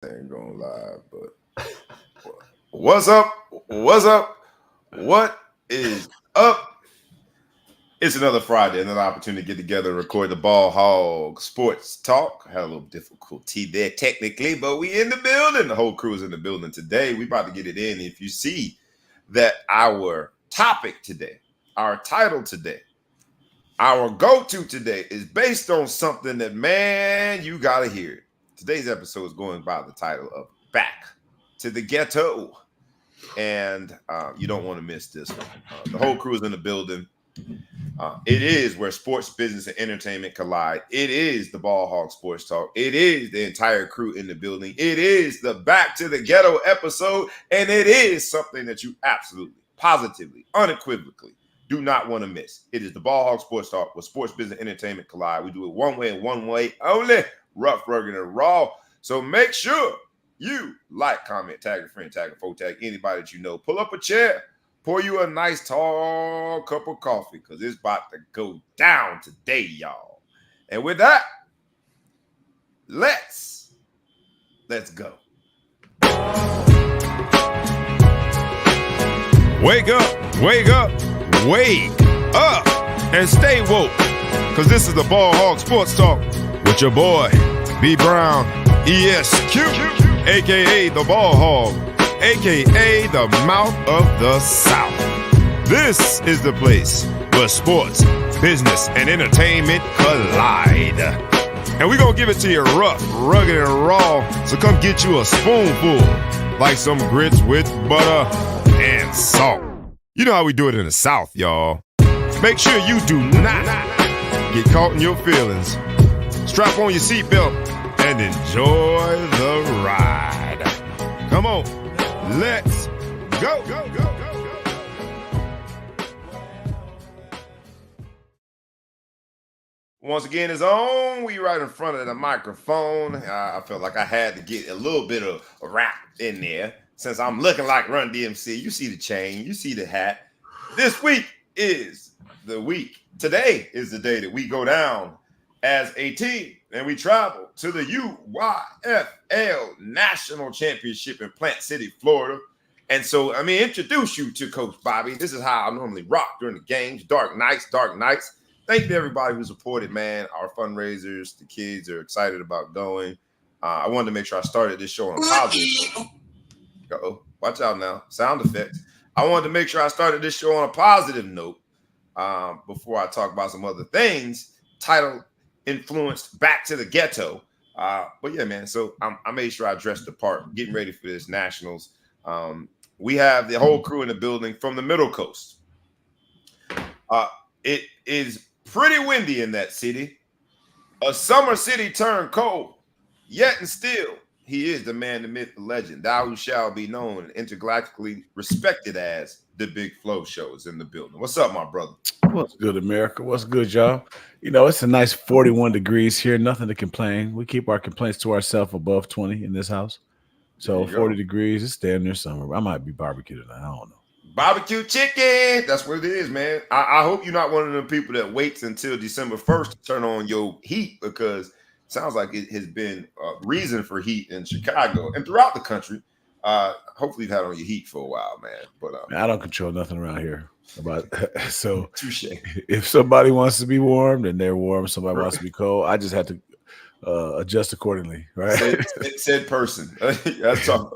Ain't gonna lie, but what's up? What's up? What is up? It's another Friday, another opportunity to get together and record the Ball Hog Sports Talk. Had a little difficulty there technically, but we in the building. The whole crew is in the building today. We about to get it in. If you see that our topic today, our title today, our go-to today is based on something that, man, you gotta hear it. Today's episode is going by the title of Back to the Ghetto. And you don't want to miss this one. The whole crew is in the building. It is where sports, business, and entertainment collide. It is the Ball Hog Sports Talk. It is the entire crew in the building. It is the Back to the Ghetto episode. And it is something that you absolutely, positively, unequivocally do not want to miss. It is the Ball Hog Sports Talk where sports, business, and entertainment collide. We do it one way and one way only. Rough, rugged, and raw. So make sure you like, comment, tag a friend, tag a foe, tag anybody that you know. Pull up a chair, pour you a nice tall cup of coffee because it's about to go down today, y'all. And with that, let's go. Wake up, wake up, wake up, and stay woke. Because this is the Ball Hog Sports Talk with your boy, B Brown, ESQ, a.k.a. the Ball Hog, a.k.a. the Mouth of the South. This is the place where sports, business, and entertainment collide. And we're going to give it to you rough, rugged, and raw, so come get you a spoonful, like some grits with butter and salt. You know how we do it in the South, y'all. Make sure you do not get caught in your feelings. Strap on your seatbelt and enjoy the ride. Come on, let's go. Once again, it's on. We right in front of the microphone. I felt like I had to get a little bit of rap in there since I'm looking like Run DMC. You see the chain, you see the hat. This week is the week. Today is the day that we go down as a team and we travel to the UYFL National Championship in Plant City, Florida. And so, introduce you to Coach Bobby. This is how I normally rock during the games. Dark nights. Thank you to everybody who supported, man. Our fundraisers, the kids are excited about going. I wanted to make sure I started this show on a positive note. Uh-oh, watch out now. Sound effects. I wanted to make sure I started this show on a positive note before I talk about some other things. Title influenced Back to the Ghetto. But yeah, man, so I made sure I dressed the part, getting ready for this Nationals. We have the whole crew in the building from the Middle Coast. It is pretty windy in that city. A summer city turned cold, yet and still, he is the man, the myth, the legend. Thou who shall be known and intergalactically respected as the Big Flow Show is in the building. What's up, my brother? What's good, America? What's good, y'all? You know, it's a nice 41 degrees here. Nothing to complain. We keep our complaints to ourselves above 20 in this house. So 40 degrees, it's damn near summer. I might be barbecued tonight. I don't know. Barbecue chicken. That's what it is, man. I hope you're not one of the people that waits until December 1st to turn on your heat, because sounds like it has been a reason for heat in Chicago and throughout the country. Hopefully you've had on your heat for a while, man. But I don't control nothing around here. So touche. If somebody wants to be warm, then they're warm. Somebody wants to be cold. I just have to adjust accordingly, right? Said person. That's all.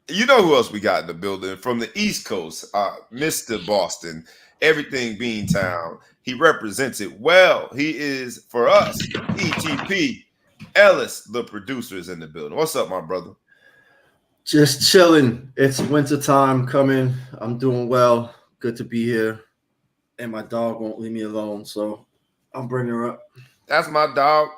You know who else we got in the building from the East Coast? Mr. Boston, everything Beantown. He represents it well. He is, for us, ETP. Ellis, the producer, is in the building. What's up, my brother? Just chilling. It's winter time coming. I'm doing well. Good to be here. And my dog won't leave me alone, so I'm bringing her up. That's my dog.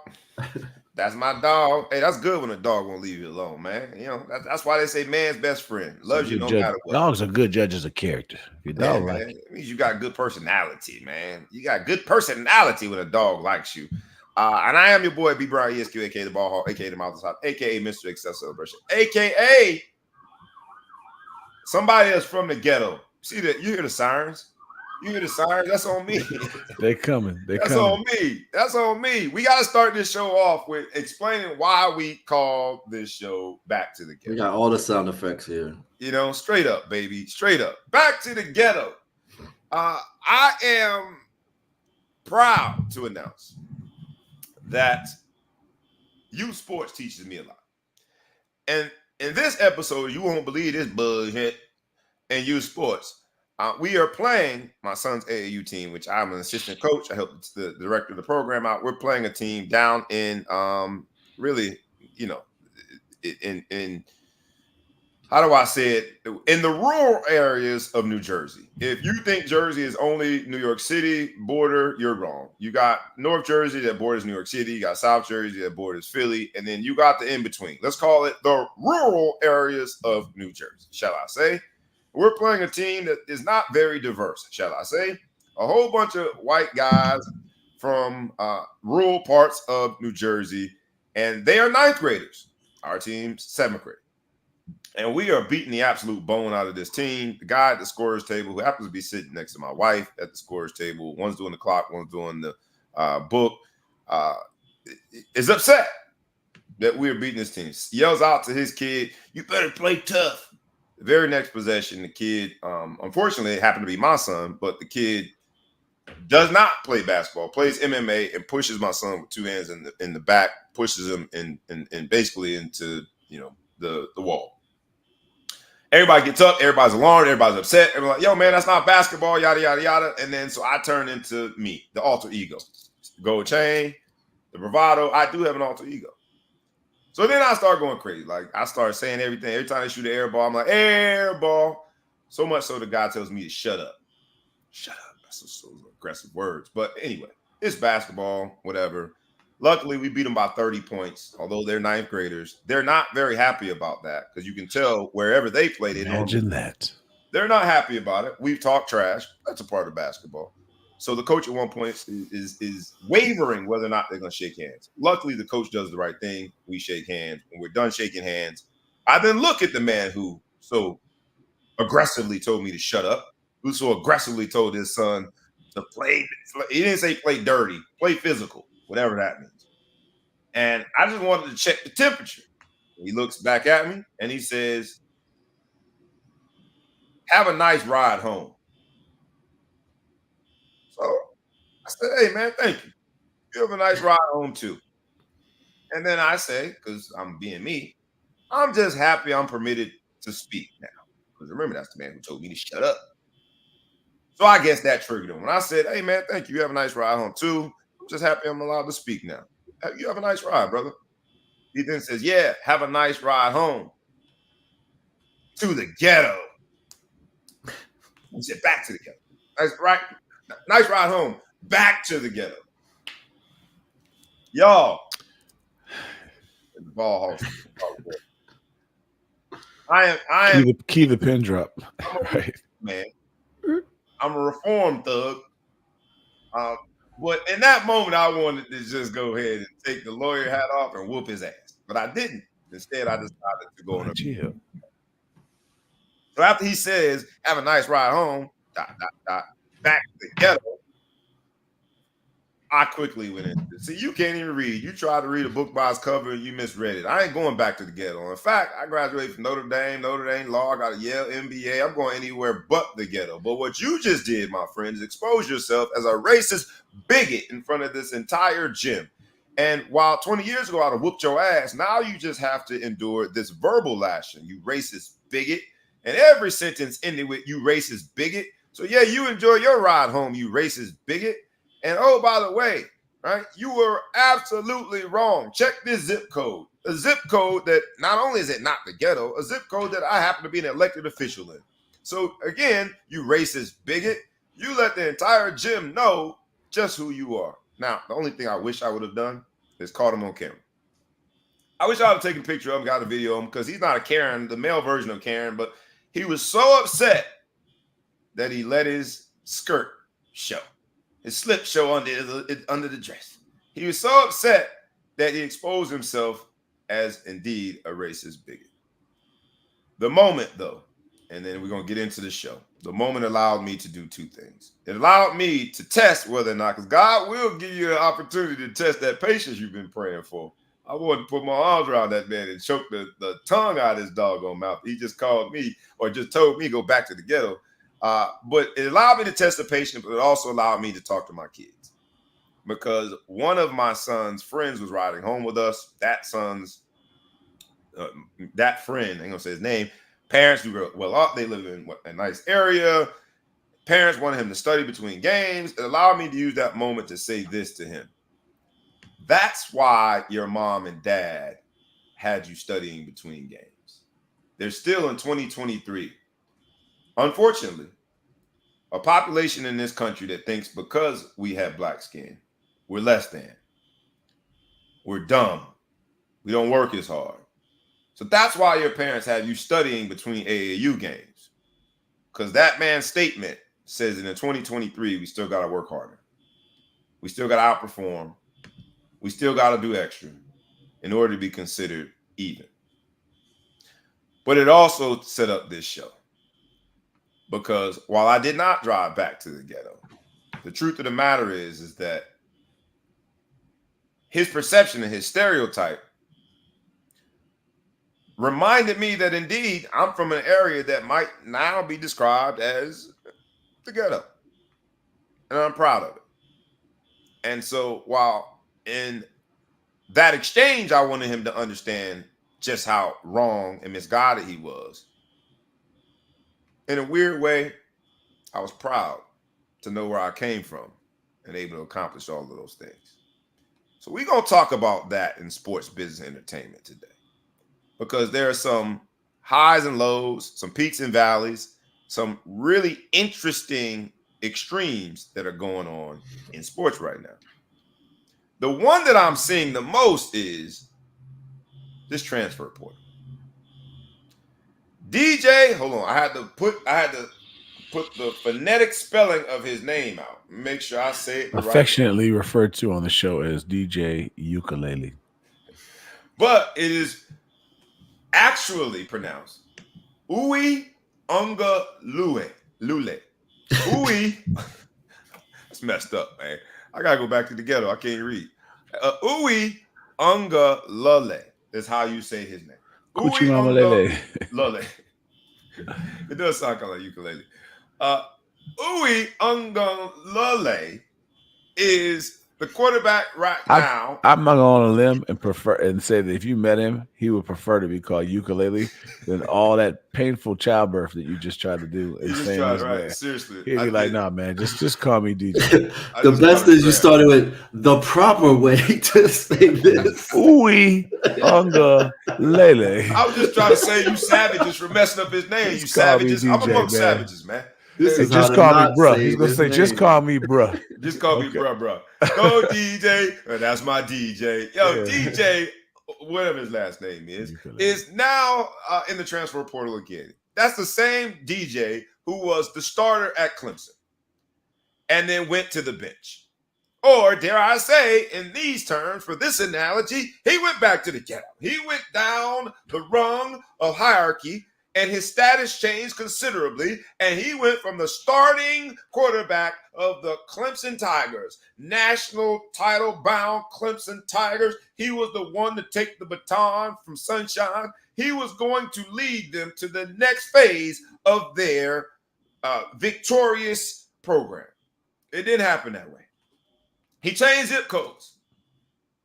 That's my dog. Hey, that's good when a dog won't leave you alone, man. You know, that's why they say man's best friend. Loves you no matter what. Dogs are good judges of character. Your dog man, it means you got good personality, man. You got good personality when a dog likes you. And I am your boy, B Brown, ESQ, a.k.a. the Ball Hog, a.k.a. the Mouth of the South, a.k.a. Mr. Excel Celebration, a.k.a. somebody that's from the ghetto. See that? You hear the sirens? You hear the sirens? That's on me. They coming. That's on me. That's on me. We got to start this show off with explaining why we call this show Back to the Ghetto. We got all the sound effects here. You know, straight up, baby. Straight up. Back to the Ghetto. I am proud to announce that youth sports teaches me a lot. And in this episode, you won't believe this bullshit in youth sports. We are playing my son's AAU team, which I'm an assistant coach. I help the director of the program out. We're playing a team down in really, you know, in how do I say it? In the rural areas of New Jersey. If you think Jersey is only New York City border, you're wrong. You got North Jersey that borders New York City. You got South Jersey that borders Philly. And then you got the in-between. Let's call it the rural areas of New Jersey, shall I say. We're playing a team that is not very diverse, shall I say. A whole bunch of white guys from rural parts of New Jersey, and they are ninth graders. Our team's seventh grade. And we are beating the absolute bone out of this team. The guy at the scorer's table, who happens to be sitting next to my wife at the scorer's table, one's doing the clock, one's doing the book, is upset that we're beating this team. Yells out to his kid, "You better play tough." The very next possession, the kid, unfortunately, it happened to be my son, but the kid does not play basketball, plays MMA, and pushes my son with two hands in the back, pushes him in basically into, you know, the wall. Everybody gets up, everybody's alarmed, everybody's upset. Everybody's like, "Yo, man, that's not basketball," yada, yada, yada. And then so I turn into me, the alter ego. The gold chain, the bravado. I do have an alter ego. So then I start going crazy. Like, I start saying everything. Every time they shoot an air ball, I'm like, "Air ball." So much so the guy tells me to shut up. Shut up. That's so aggressive words. But anyway, it's basketball, whatever. Luckily, we beat them by 30 points, although they're ninth graders. They're not very happy about that because you can tell wherever they play. Imagine that. They're not happy about it. We've talked trash. That's a part of basketball. So the coach at one point is wavering whether or not they're going to shake hands. Luckily, the coach does the right thing. We shake hands. When we're done shaking hands, I then look at the man who so aggressively told me to shut up, who so aggressively told his son to play. He didn't say play dirty, play physical, whatever that means. And I just wanted to check the temperature. He looks back at me and he says, "Have a nice ride home." So I said, "Hey, man, thank you. You have a nice ride home too." And then I say, because I'm being me, "I'm just happy I'm permitted to speak now." Because remember, that's the man who told me to shut up. So I guess that triggered him. When I said, "Hey, man, thank you. You have a nice ride home too. I'm just happy I'm allowed to speak now. You have a nice ride, brother." He then says, "Yeah, have a nice ride home to the ghetto." He said, "Back to the ghetto." Nice ride home, back to the ghetto. Y'all, the ball hall. I am key the pin drop. Right, man. I'm a reformed thug. But in that moment, I wanted to just go ahead and take the lawyer hat off and whoop his ass. But I didn't. Instead, I decided to go on a chill. So after he says, "Have a nice ride home," back to the ghetto, I quickly went into it. See, you can't even read. You tried to read a book by its cover and you misread it. I ain't going back to the ghetto. In fact, I graduated from Notre Dame Law. I got a Yale MBA. I'm going anywhere but the ghetto. But what you just did, my friend, is expose yourself as a racist bigot in front of this entire gym. And while 20 years ago I'd have whooped your ass, now you just have to endure this verbal lashing. You racist bigot. And every sentence ended with "you racist bigot." So yeah, you enjoy your ride home, you racist bigot. And oh, by the way, right, you were absolutely wrong. Check this zip code. A zip code that not only is it not the ghetto, a zip code that I happen to be an elected official in. So again, you racist bigot, you let the entire gym know just who you are. Now, the only thing I wish I would have done is caught him on camera. I wish I would have taken a picture of him, got a video of him, because he's not a Karen, the male version of Karen, but he was so upset that he let his skirt show. His slip show under the dress. He was so upset that he exposed himself as indeed a racist bigot. The moment, though, and then we're going to get into the show. The moment allowed me to do two things. It allowed me to test whether or not, because God will give you an opportunity to test that patience you've been praying for. I wanted to put my arms around that man and choke the tongue out of his doggone mouth. He just called me or just told me go back to the ghetto. But it allowed me to test the patience, but it also allowed me to talk to my kids. Because one of my son's friends was riding home with us. That friend, I ain't gonna say his name, parents do well off. They live in a nice area. Parents wanted him to study between games. It allowed me to use that moment to say this to him. That's why your mom and dad had you studying between games. They're still in 2023. Unfortunately, a population in this country that thinks because we have black skin, we're less than. We're dumb. We don't work as hard. So that's why your parents have you studying between AAU games. Because that man's statement says that in 2023, we still got to work harder. We still got to outperform. We still got to do extra in order to be considered even. But it also set up this show. Because while I did not drive back to the ghetto, the truth of the matter is that his perception and his stereotype reminded me that indeed I'm from an area that might now be described as the ghetto. And I'm proud of it. And so while in that exchange, I wanted him to understand just how wrong and misguided he was. In a weird way, I was proud to know where I came from and able to accomplish all of those things. So we're going to talk about that in sports, business, entertainment today. Because there are some highs and lows, some peaks and valleys, some really interesting extremes that are going on in sports right now. The one that I'm seeing the most is this transfer portal. DJ, hold on. I had to put the phonetic spelling of his name out. Make sure I say it affectionately right. Referred to on the show as DJ Uiagalelei. But it is actually pronounced Uiagalelei. It's messed up, man. I gotta go back to the ghetto. I can't read. Uiagalelei is how you say his name. Uiagalelei. It does sound kind of like ukulele. Uiagalelei is the quarterback right now. I'm not going on a limb and say that if you met him, he would prefer to be called ukulele than all that painful childbirth that you just tried to do. You just tried, right? Seriously. He'd be like, nah, man, just call me DJ. The best is you started with the proper way to say this. Uiagalelei. I was just trying to say you savages for messing up his name. You savages. I'm amongst savages, man. Just call me bruh. He's gonna say, just call me bruh. Just call me bruh. Go DJ. That's my DJ. Yo, DJ, whatever his last name is now in the transfer portal again. That's the same DJ who was the starter at Clemson and then went to the bench. Or dare I say, in these terms, for this analogy, he went back to the ghetto. He went down the rung of hierarchy, and his status changed considerably, and he went from the starting quarterback of the Clemson Tigers, national title-bound Clemson Tigers. He was the one to take the baton from Sunshine. He was going to lead them to the next phase of their victorious program. It didn't happen that way. He changed zip codes.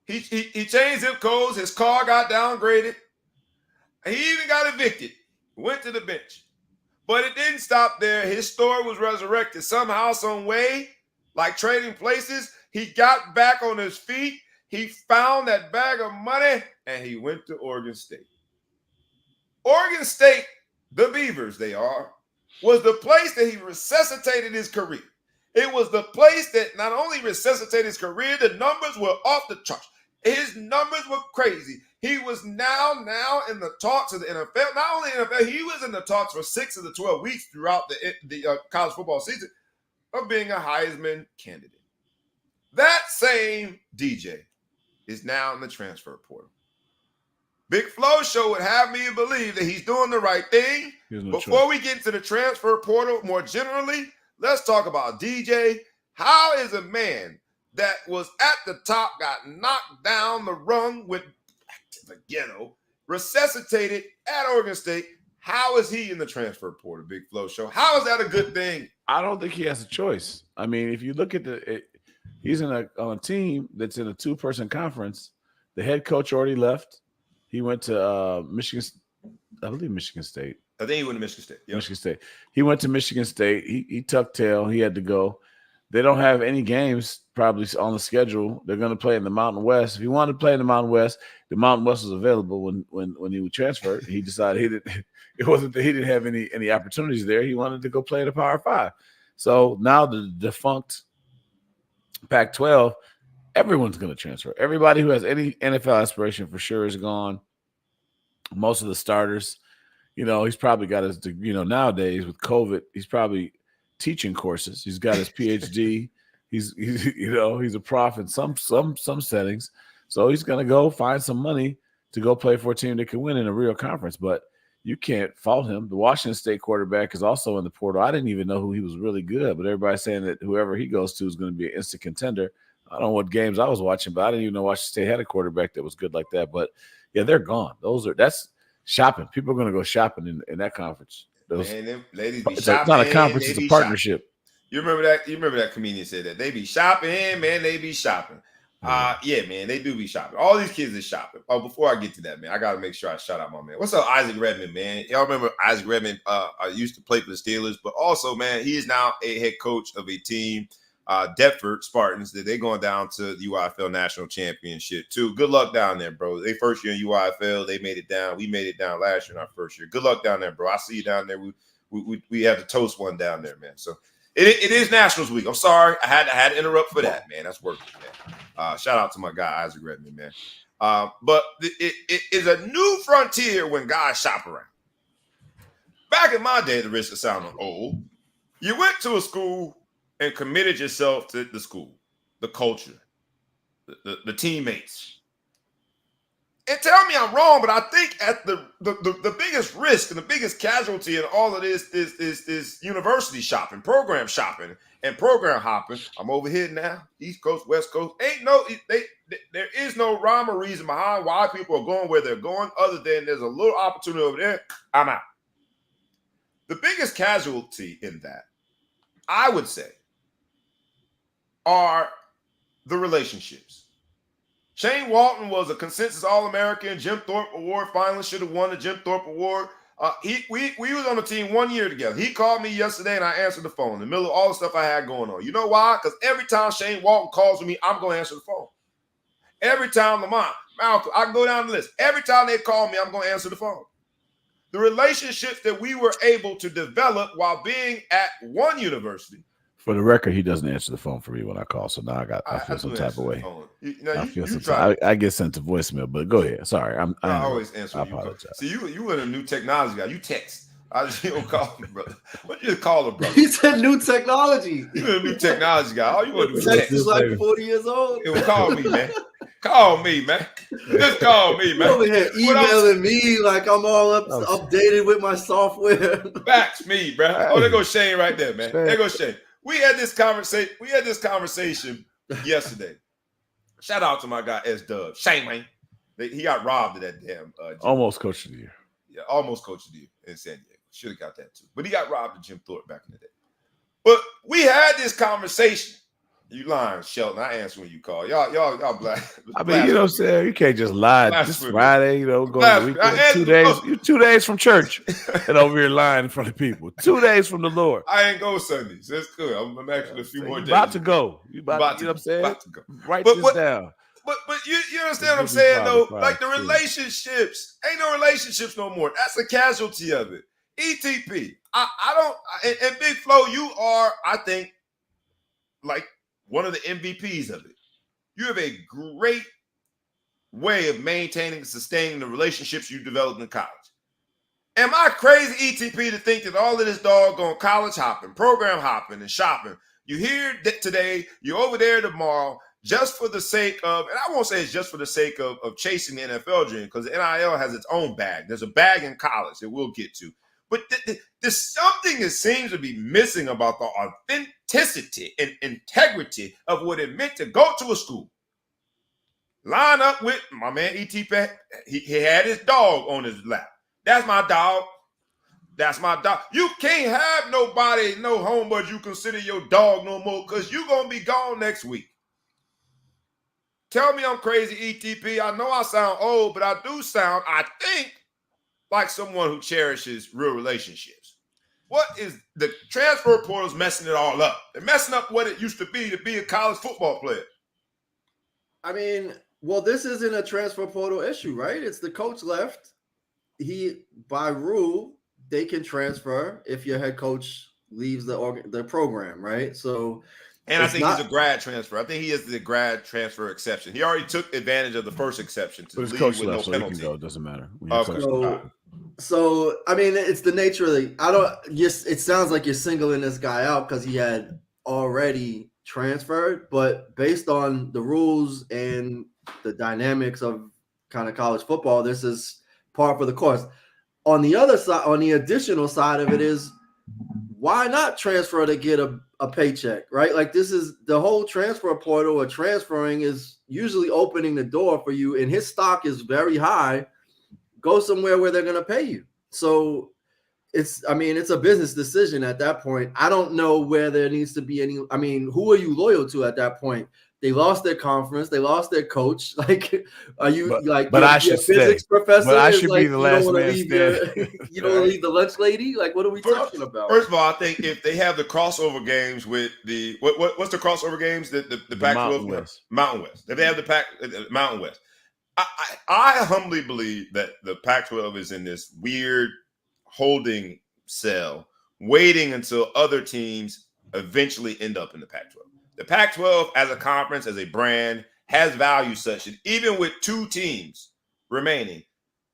He changed zip codes. His car got downgraded. He even got evicted. Went to the bench. But it didn't stop there. His story was resurrected somehow, some way, like trading places. He got back on his feet. He found that bag of money, and he went to Oregon State. Oregon State, the Beavers they are, was the place that he resuscitated his career. It was the place that not only resuscitated his career, the numbers were off the charts. His numbers were crazy. He was now in the talks of the NFL. Not only NFL, he was in the talks for 6 of the 12 weeks throughout the college football season of being a Heisman candidate. That same DJ is now in the transfer portal. Big Flo Show would have me believe that he's doing the right thing. Before we get into the transfer portal more generally, let's talk about DJ. How is a man that was at the top, got knocked down the rung, went back to the ghetto, resuscitated at Oregon State? How is he in the transfer portal, Big Flo Show? How is that a good thing? I don't think he has a choice. I mean, if you look at he's on a team that's in a 2-person conference. The head coach already left. He went to Michigan. I believe Michigan State. I think he went to Michigan State. Yep. Michigan State. He went to Michigan State. He tucked tail. He had to go. They don't have any games probably on the schedule. They're going to play in the Mountain West. If he wanted to play in the Mountain West was available when he was transferred. He decided it wasn't that he didn't have any opportunities there. He wanted to go play at a Power 5. So now the defunct Pac-12, everyone's going to transfer. Everybody who has any NFL aspiration for sure is gone. Most of the starters, he's probably got his, nowadays with COVID, he's probably teaching courses. He's got his PhD. He's a prof in some settings. So he's going to go find some money to go play for a team that can win in a real conference. But you can't fault him. The Washington State quarterback is also in the portal. I didn't even know who he was really good, but everybody's saying that whoever he goes to is going to be an instant contender. I don't know what games I was watching, but I didn't even know Washington State had a quarterback that was good like that. But yeah, they're gone. That's shopping. People are going to go shopping in that conference. Man, them ladies be it's shopping. Not a conference, it's a partnership. Shopping. You remember that comedian said that. They be shopping, man, they be shopping. Yeah, man, they do be shopping. All these kids are shopping. Oh, before I get to that, man, I got to make sure I shout out my man. What's up, Isaac Redmond, man? Y'all remember Isaac Redmond used to play for the Steelers, but also, man, he is now a head coach of a team, Deptford Spartans, that they're going down to the UIFL National Championship, too. Good luck down there, bro. They first year in UIFL, they made it down. We made it down last year in our first year. Good luck down there, bro. I see you down there. We have to toast one down there, man. So it is Nationals Week. I'm sorry. I had to interrupt for that, man. That's working, man. Shout out to my guy, Isaac Redmond, man. But it is a new frontier when guys shop around. Back in my day, the risk of sounding old, you went to a school and committed yourself to the school, the culture, the teammates. And tell me I'm wrong, but I think at the biggest risk and the biggest casualty in all of this is university shopping, program shopping, and program hopping. I'm over here now, East Coast, West Coast. There is no rhyme or reason behind why people are going where they're going, other than there's a little opportunity over there. I'm out. The biggest casualty in that, I would say, are the relationships. Shane Walton was a consensus All-American, Jim Thorpe Award finalist, should have won the Jim Thorpe Award. We was on the team 1 year together. He called me yesterday and I answered the phone in the middle of all the stuff I had going on. You know why? Because every time Shane Walton calls me, I'm going to answer the phone. Every time Lamont, Malcolm, I can go down the list. Every time they call me, I'm going to answer the phone. The relationships that we were able to develop while being at one university. For the record, he doesn't answer the phone for me when I call, so now I feel some type of way. I get sent to voicemail, but go ahead. Sorry, I always answer. I apologize. See, you in a new technology guy. You text. I just don't call me, brother. What you just call him, brother? He said new technology. You a new technology guy. All you want to do is text. Is like 40 years old. It will call me, man. Call me, man. Just call me, man. You over here emailing me like I'm all updated with my software. Fax me, bro. Oh, there goes Shane right there, man. There goes Shane. We had this conversation yesterday. Shout out to my guy S Dub. Shane, man. He got robbed of that damn almost coach of the year. Yeah, almost coach of the year in San Diego. Should have got that too. But he got robbed of Jim Thorpe back in the day. But we had this conversation. You lying, Shelton. I answer when you call. Y'all black. I mean, you know what I'm saying? You can't just lie. This Friday, go to the weekend. 2 days. You 2 days from church and over here lying in front of people. 2 days from the Lord. I ain't go Sundays. That's good. I'm actually a few more days. About to go. You about to, you know what I'm saying? About to go. Write this down. But you understand what I'm saying, though? Like the relationships, ain't no relationships no more. That's a casualty of it. ETP. I don't, and Big Flo, you are, I think, like one of the MVPs of it. You have a great way of maintaining and sustaining the relationships you developed in college. Am I crazy, ETP, to think that all of this doggone college hopping, program hopping, and shopping, you here today, you're over there tomorrow, just for the sake of, and I won't say it's just for the sake of chasing the NFL dream, because the NIL has its own bag. There's a bag in college that we'll get to. But there's something that seems to be missing about the authenticity and integrity of what it meant to go to a school. Line up with my man E.T. Peck. He had his dog on his lap. That's my dog. That's my dog. You can't have nobody, no homebud you consider your dog no more, because you're going to be gone next week. Tell me I'm crazy, ETP. I know I sound old, but I do sound, I think, like someone who cherishes real relationships. What is the transfer portal's messing it all up? They're messing up what it used to be a college football player. I mean, well, this isn't a transfer portal issue, right? It's the coach left. By rule, they can transfer if your head coach leaves the program, right? So, and I think he's a grad transfer. I think he is the grad transfer exception. He already took advantage of the first exception to leave with no penalty. He can go. It doesn't matter. So I mean, it's the nature of it sounds like you're singling this guy out because he had already transferred, but based on the rules and the dynamics of kind of college football, this is par for the course. On the other side, on the additional side of it is, why not transfer to get a paycheck, right? Like, this is the whole transfer portal or transferring is usually opening the door for you, and his stock is very high. Go somewhere where they're going to pay you. So it's a business decision at that point. I don't know where there needs to be any, who are you loyal to at that point? They lost their conference. They lost their coach. Like, are you but I should physics stay. professor? But I should be the last man standing. You don't want to leave the lunch lady? Like, what are we talking about? First of all, I think if they have the crossover games with the what's the crossover games? The Pac-12 Mountain West. If they have the Mountain West, I humbly believe that the Pac-12 is in this weird holding cell, waiting until other teams eventually end up in the Pac-12. The Pac-12 as a conference, as a brand, has value such that even with two teams remaining,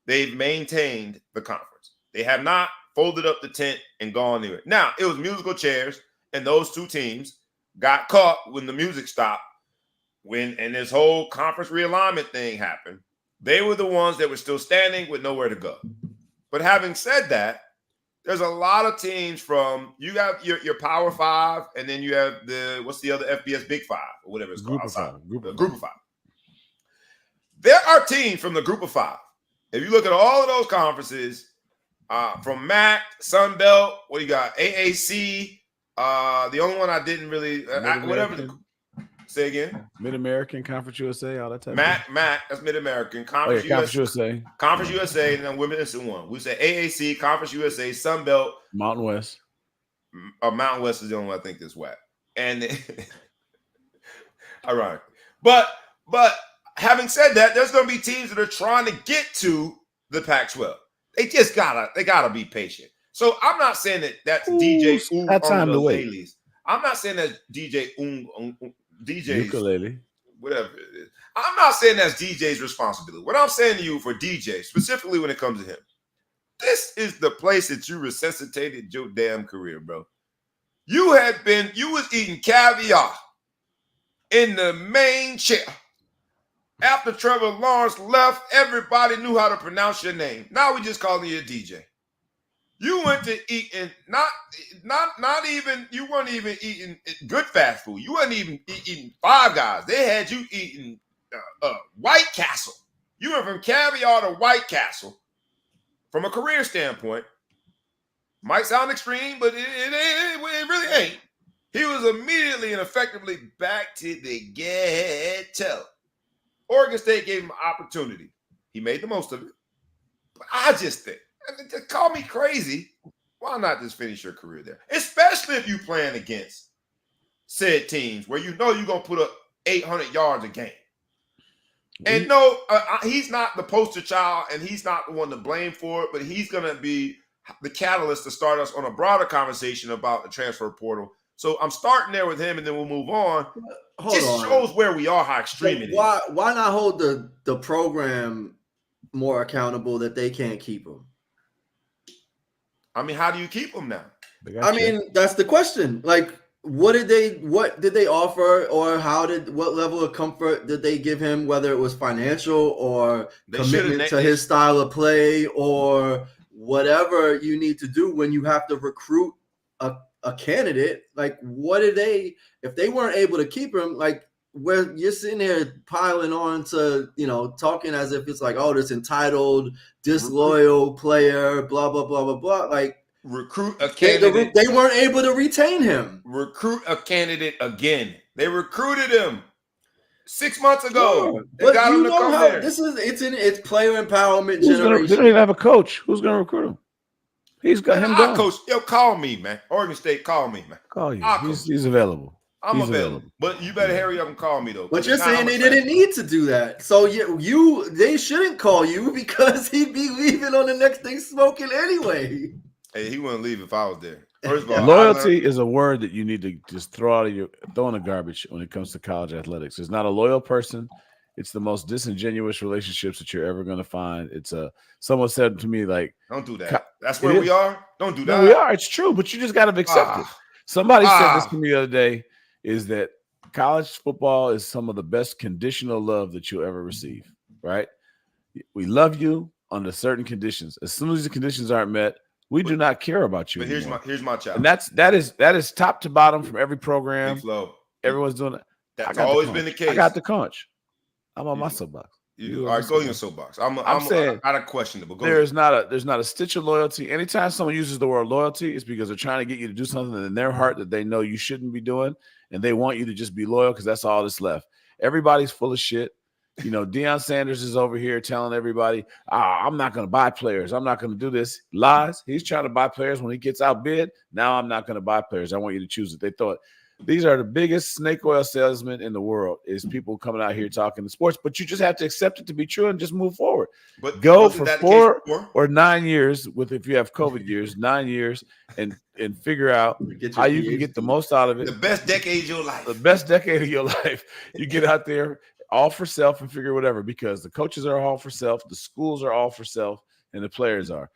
they've maintained the conference. They have not folded up the tent and gone anywhere. Now, it was musical chairs, and those two teams got caught when the music stopped. And this whole conference realignment thing happened. They were the ones that were still standing with nowhere to go. But having said that, there's a lot of teams from, you have your Power Five, and then you have what's the other FBS Big Five, or whatever it's called. Group of Five. There are teams from the Group of Five. If you look at all of those conferences, from MAC, Sun Belt, what do you got? AAC, the only one I didn't really, say again? Mid-American, Conference USA, all that type of MAC, that's Mid-American. Conference USA. Conference USA, and then Women's and one. We say AAC, Conference USA, Sun Belt. Mountain West. Mountain West is the only one I think that's whack. And ironic. But having said that, there's going to be teams that are trying to get to the Pac-12. They just gotta be patient. So I'm not saying that's DJ Uiagalelei. I'm not saying that's DJ's ukulele, whatever it is. I'm not saying that's DJ's responsibility. What I'm saying to you for DJ, specifically when it comes to him, this is the place that you resuscitated your damn career, bro. You was eating caviar in the main chair. After Trevor Lawrence left, everybody knew how to pronounce your name. Now we just calling you a DJ. You went to eating you weren't even eating good fast food. You weren't even eating Five Guys. They had you eating White Castle. You went from caviar to White Castle. From a career standpoint, might sound extreme, but it really ain't. He was immediately and effectively back to the ghetto. Oregon State gave him an opportunity. He made the most of it. But I just think, call me crazy, why not just finish your career there? Especially if you're playing against said teams where you know you're going to put up 800 yards a game. And no, he's not the poster child, and he's not the one to blame for it, but he's going to be the catalyst to start us on a broader conversation about the transfer portal. So I'm starting there with him, and then we'll move on. Shows where we are, how extreme it is. Why not hold the program more accountable that they can't keep him? I mean, how do you keep him now? I mean, that's the question. Like, what did they offer, or what level of comfort did they give him, whether it was financial or commitment to his style of play or whatever you need to do when you have to recruit a candidate? Like, what did they, if they weren't able to keep him, like, where you're sitting there piling on to, talking as if it's like, oh, this entitled, disloyal player, blah, blah, blah, blah, blah. Like, recruit a candidate. They weren't able to retain him. Recruit a candidate again. They recruited him 6 months ago. Yeah, but you know how there. It's player empowerment generation. They don't even have a coach. Who's going to recruit him? He's got him done. Coach, call me, man. Oregon State, call me, man. Call you. He's available. I'm available. But you better hurry up and call me, though. But you're saying they didn't need to do that. So they shouldn't call you because he'd be leaving on the next thing smoking anyway. Hey, he wouldn't leave if I was there. First of all, loyalty is a word that you need to just throw in the garbage when it comes to college athletics. It's not a loyal person. It's the most disingenuous relationships that you're ever going to find. Someone said to me, like, don't do that. That's where we are. Don't do that. No, we are. It's true, but you just got to accept it. Somebody said this to me the other day, is that college football is some of the best conditional love that you'll ever receive, right? We love you under certain conditions. As soon as the conditions aren't met, we do not care about you. But here's my challenge. And that is top to bottom from every program. Everyone's doing it. That's always been the case. I got the conch. I'm on my soapbox. All right, go in your soapbox. I'm saying not a questionable. There's not a stitch of loyalty. Anytime someone uses the word loyalty, it's because they're trying to get you to do something in their heart that they know you shouldn't be doing, and they want you to just be loyal because that's all that's left. Everybody's full of shit. Deion Sanders is over here telling everybody, I'm not going to buy players. I'm not going to do this. Lies. He's trying to buy players when he gets outbid. Now I'm not going to buy players. I want you to choose it. They thought these are the biggest snake oil salesmen in the world, is people coming out here talking to sports, but you just have to accept it to be true and just move forward. But go for 4 or 9 years if you have COVID years, 9 years, and figure out how you can get the most out of it. The best decade of your life. The best decade of your life. You get out there all for self and figure whatever, because the coaches are all for self, the schools are all for self, and the players are.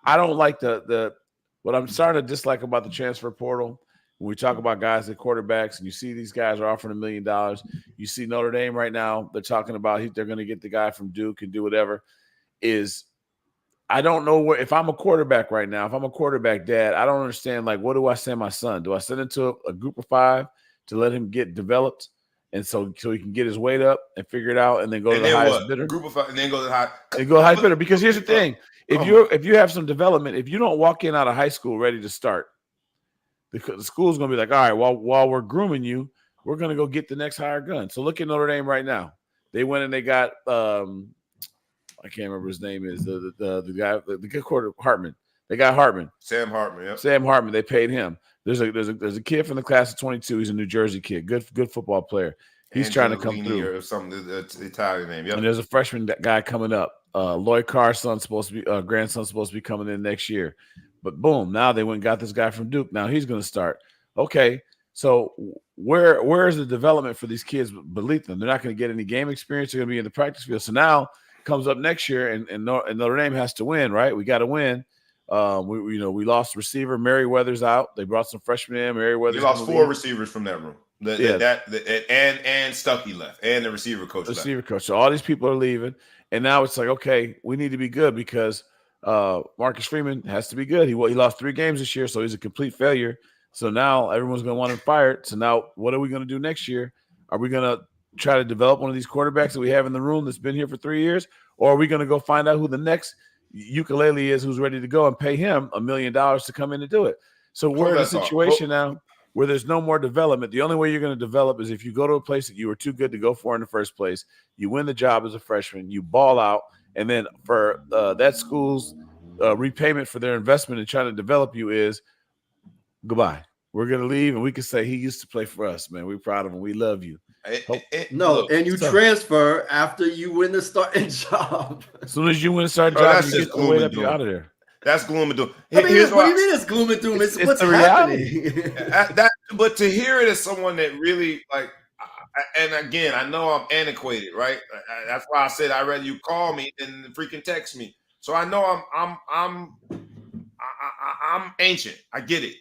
I don't like what I'm starting to dislike about the transfer portal. When we talk about guys at quarterbacks and you see these guys are offering $1 million, you see Notre Dame right now, they're talking about they're going to get the guy from Duke and do whatever. I don't know if I'm a quarterback right now, if I'm a quarterback dad, I don't understand, like, what do I send my son? Do I send him to a group of 5 to let him get developed? And so he can get his weight up and figure it out, and then go to the highest bidder. Group of 5, and then go to the high. And go highest bidder. Because here's the thing: if you have some development, if you don't walk in out of high school ready to start, the school's going to be like, all right, while we're grooming you, we're going to go get the next higher gun. So look at Notre Dame right now. They went and they got I can't remember his name is the guy, the good quarter, Hartman. They got Hartman. Sam Hartman. Yeah. Sam Hartman. They paid him. There's a kid from the class of 22. He's a New Jersey kid. Good football player. He's trying to come through. Or something. That's the Italian name. Yep. And there's a freshman guy coming up. Lloyd Carr's grandson's supposed to be coming in next year. But boom, now they went and got this guy from Duke. Now he's going to start. Okay, so where is the development for these kids beneath them? They're not going to get any game experience. They're going to be in the practice field. So now comes up next year, and Notre Dame has to win, right? We got to win. We lost receiver. Merriweather's out. They brought some freshmen in. Merriweather's. We lost 4 receivers from that room. And Stuckey left, and the receiver coach. So all these people are leaving, and now it's like, okay, we need to be good because Marcus Freeman has to be good. He lost 3 games this year, so he's a complete failure. So now everyone's going to want him fired. So now what are we going to do next year? Are we going to try to develop one of these quarterbacks that we have in the room that's been here for 3 years, or are we going to go find out who the next Uiagalelei is, who's ready to go, and pay him $1 million to come in and do it? So we're in a situation now where there's no more development. The only way you're going to develop is if you go to a place that you were too good to go for in the first place. You win the job as a freshman, you ball out, and then for that school's repayment for their investment in trying to develop you is goodbye. We're going to leave, and we can say he used to play for us, man. We're proud of him. We love you. And you transfer after you win the starting job. As soon as you win the starting job, you get the weight up, you're out of there. That's gloom and doom. What do you mean it's gloom and doom? It's what's happening. But to hear it as someone that really, like, and again, I know I'm antiquated, right? That's why I said I'd rather you call me than freaking text me. So I know I'm ancient. I get it.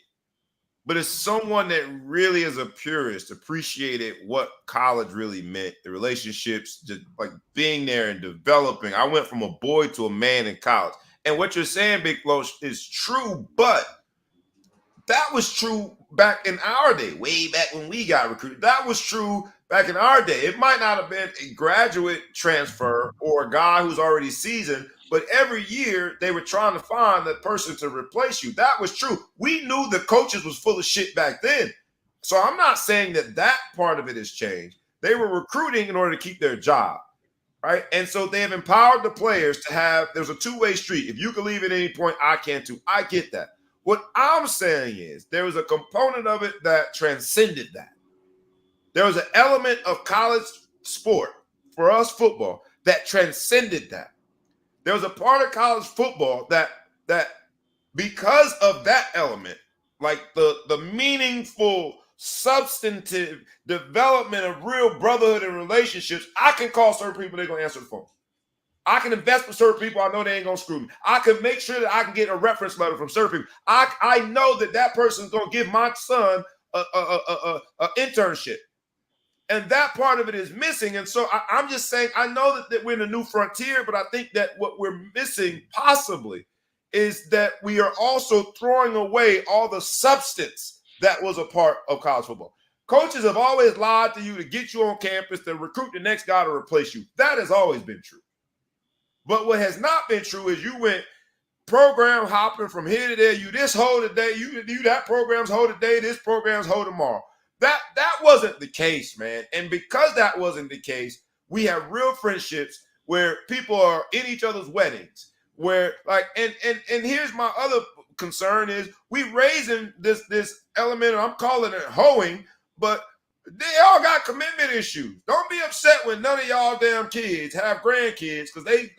but as someone that really is a purist, appreciated what college really meant, the relationships, just like being there and developing. I went from a boy to a man in college. And what you're saying, Big Loach, is true, but that was true back in our day, way back when we got recruited. That was true back in our day. It might not have been a graduate transfer or a guy who's already seasoned, but every year they were trying to find that person to replace you. That was true. We knew the coaches was full of shit back then. So I'm not saying that part of it has changed. They were recruiting in order to keep their job, right? And so they have empowered the players to have, there's a two-way street. If you can leave at any point, I can too. I get that. What I'm saying is there was a component of it that transcended that. There was an element of college sport, for us football, that transcended that. There was a part of college football that because of that element, like the meaningful, substantive development of real brotherhood and relationships, I can call certain people, they're going to answer the phone. I can invest with certain people. I know they ain't going to screw me. I can make sure that I can get a reference letter from certain people. I know that person's going to give my son a internship. And that part of it is missing. And so I'm just saying, I know that we're in a new frontier, but I think that what we're missing possibly is that we are also throwing away all the substance that was a part of college football. Coaches have always lied to you to get you on campus, to recruit the next guy to replace you. That has always been true. But what has not been true is you went program hopping from here to there. You this whole today, you that program's whole today, this program's whole tomorrow. That wasn't the case, man. And because that wasn't the case, we have real friendships where people are in each other's weddings. Where like and here's my other concern is we raising this element, I'm calling it hoeing, but they all got commitment issues. Don't be upset when none of y'all damn kids have grandkids because they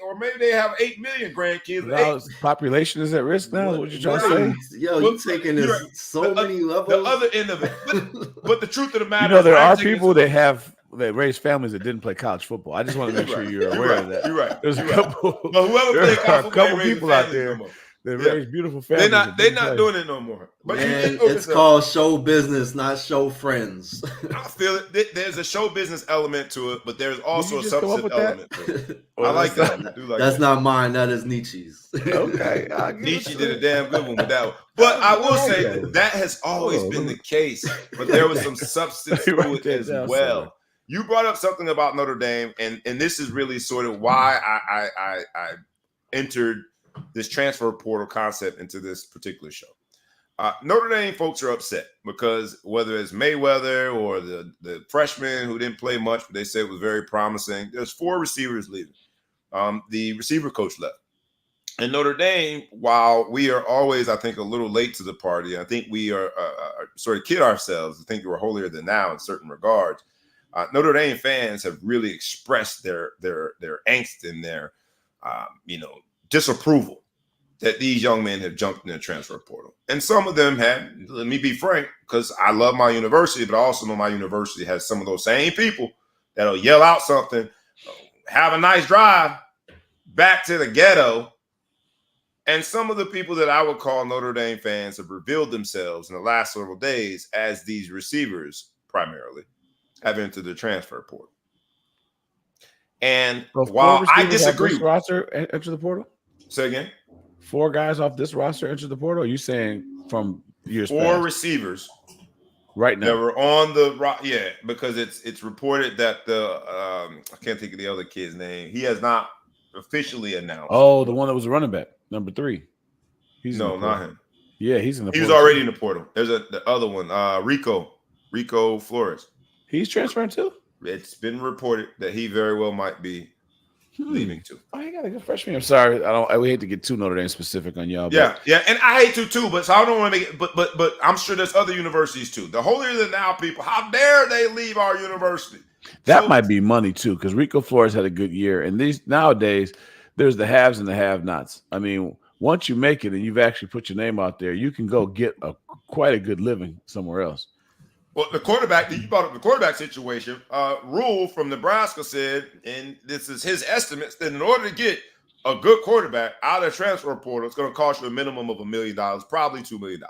or maybe they have 8 million grandkids. Population is at risk now. What you trying to say? Yo, you taking this many levels. The other end of it, but the truth of the matter, you know, there are people that raise families that didn't play college football. I just want to make sure you're aware of that. You're right. There's a couple. But whoever played college football, a couple people out there. They raise beautiful families. They're not doing it no more. But man, it's called show business, not show friends. I feel it. There's a show business element to it, but there's also a substantive element to it. I like that. That's not mine. That is Nietzsche's. Okay. Nietzsche did a damn good one with that one. But I will say that has always been the case. But there was some substance to it as well. You brought up something about Notre Dame, and this is really sort of why I entered this transfer portal concept into this particular show. Notre Dame folks are upset because whether it's Mayweather or the freshman who didn't play much, but they said it was very promising, there's 4 receivers leaving. The receiver coach left. And Notre Dame, while we are always, I think, a little late to the party, I think we are sort of kid ourselves. I think we're holier than thou in certain regards. Notre Dame fans have really expressed their angst and their, disapproval that these young men have jumped in the transfer portal. And some of them have, let me be frank, because I love my university, but I also know my university has some of those same people that'll yell out something, have a nice drive back to the ghetto. And some of the people that I would call Notre Dame fans have revealed themselves in the last several days as these receivers primarily have entered the transfer portal. And while I disagree, this roster enter the portal. Say again. 4 guys off this roster enter the portal. Are you saying from years 4 past? receivers right now that were on the because it's reported that I can't think of the other kid's name. He has not officially announced. Oh, the one that was a running back, number 3. Not him. Yeah, he's in the portal. He was already in the portal. There's the other one, Rico Flores. He's transferring too. It's been reported that he very well might be leaving too. Oh, you got a good freshman. I'm sorry, we hate to get too Notre Dame specific on y'all. Yeah, and I hate to too, but so I don't want to make it. But I'm sure there's other universities too. The holier than thou people, how dare they leave our university? That might be money too, because Rico Flores had a good year, and these nowadays there's the haves and the have-nots. I mean, once you make it and you've actually put your name out there, you can go get quite a good living somewhere else. Well, the quarterback, you brought up the quarterback situation. Rule from Nebraska said, and this is his estimates, that in order to get a good quarterback out of the transfer portal, it's going to cost you a minimum of $1 million, probably $2 million.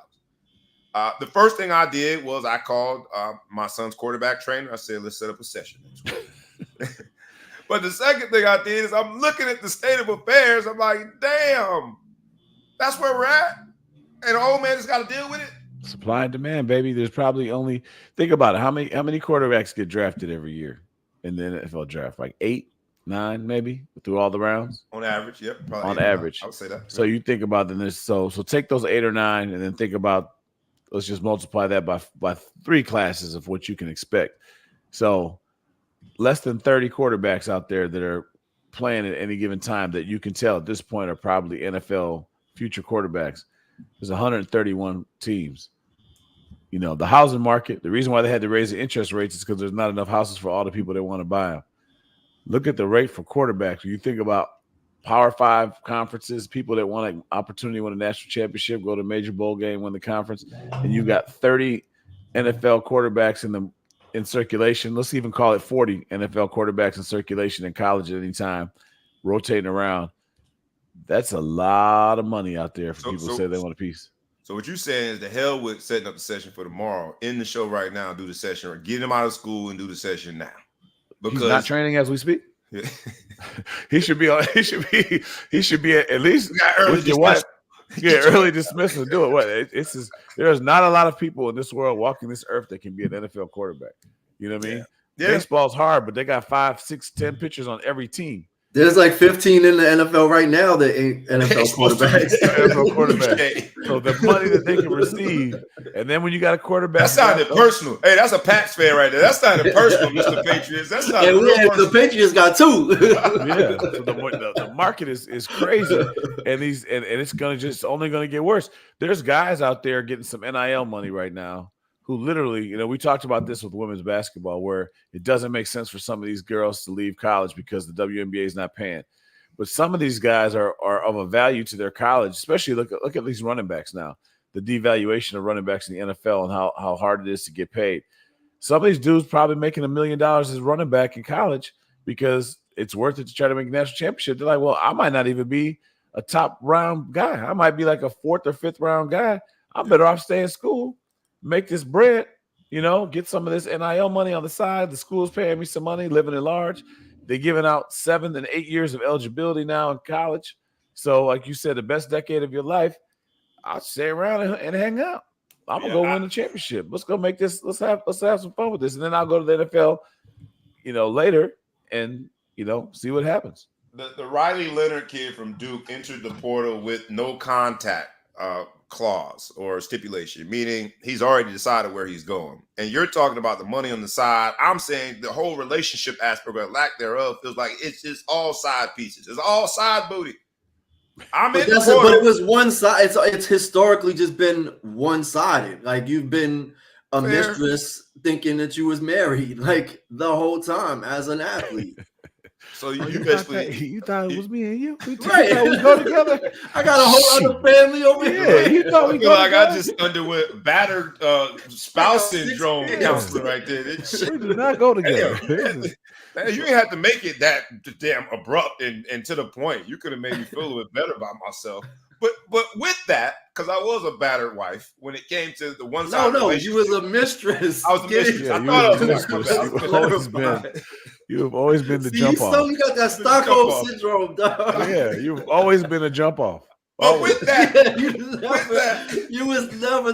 The first thing I did was I called my son's quarterback trainer. I said, let's set up a session next week. But the second thing I did is I'm looking at the state of affairs. I'm like, damn, that's where we're at. And the old man just got to deal with it. Supply and demand, baby. There's probably only, think about it. How many quarterbacks get drafted every year in the NFL draft? Like 8, 9, maybe through all the rounds? On average, yep. Probably on average. I would say that. So you think about then so take those 8 or 9 and then think about, let's just multiply that by 3 classes of what you can expect. So less than 30 quarterbacks out there that are playing at any given time that you can tell at this point are probably NFL future quarterbacks. There's 131 teams. You know, the housing market, the reason why they had to raise the interest rates is because there's not enough houses for all the people that want to buy them. Look at the rate for quarterbacks. When you think about Power 5 conferences, people that want an opportunity to win a national championship, go to a major bowl game, win the conference, and you got 30 NFL quarterbacks in circulation. Let's even call it 40 NFL quarterbacks in circulation in college at any time, rotating around. That's a lot of money out there for people to say they want a piece. So what you're saying is the hell with setting up the session for tomorrow, end the show right now, do the session, or get him out of school and do the session now. Because he's not training as we speak. He should be at least with your wife. Yeah, early dismissal. Do it. What? There's not a lot of people in this world walking this earth that can be an NFL quarterback. You know what I mean? Yeah. Baseball's hard, but they got 5, 6, 10 pitchers on every team. There's like 15 in the NFL right now that ain't NFL quarterbacks. So the money that they can receive, and then when you got a quarterback, that sounded personal. Hey, that's a Pats fan right there. That sounded personal, Mr. Patriots. That's not. And the Patriots got 2. Yeah, so the market is crazy, and it's only gonna get worse. There's guys out there getting some NIL money right now who literally, you know, we talked about this with women's basketball, where it doesn't make sense for some of these girls to leave college because the WNBA is not paying. But some of these guys are of a value to their college, especially look at these running backs now, the devaluation of running backs in the NFL and how hard it is to get paid. Some of these dudes probably making $1 million as running back in college because it's worth it to try to make a national championship. They're like, well, I might not even be a top round guy. I might be like a 4th or 5th round guy. I'm better off staying in school. Make this bread, you know, get some of this NIL money on the side. The school's paying me some money, living at large. They're giving out 7 and 8 years of eligibility now in college. So, like you said, the best decade of your life, I'll stay around and hang out. I'm gonna go win the championship. Let's go make this. Let's have some fun with this, and then I'll go to the NFL, you know, later and see what happens. The Riley Leonard kid from Duke entered the portal with no contact clause or stipulation, meaning he's already decided where he's going. And you're talking about the money on the side. I'm saying the whole relationship aspect or lack thereof feels like it's just all side pieces. It's all side booty. But it was one side. It's historically just been one-sided. Like you've been a mistress thinking that you was married like the whole time as an athlete. So you basically you thought it was me and you. Right. Thought we go together. I got a whole other family over here. Yeah, you thought we go like together. I just underwent battered spouse syndrome counselor right there. We do not go together. You ain't have to make it that damn abrupt and to the point. You could have made me feel a little bit better about myself. But with that, because I was a battered wife, when it came to the one side. No, you was a mistress. I was a mistress. Yeah, I thought I was a mistress. You've always been the jump off. You got that Stockholm syndrome, dog. Yeah, you've always been a jump off. But with that, you was never.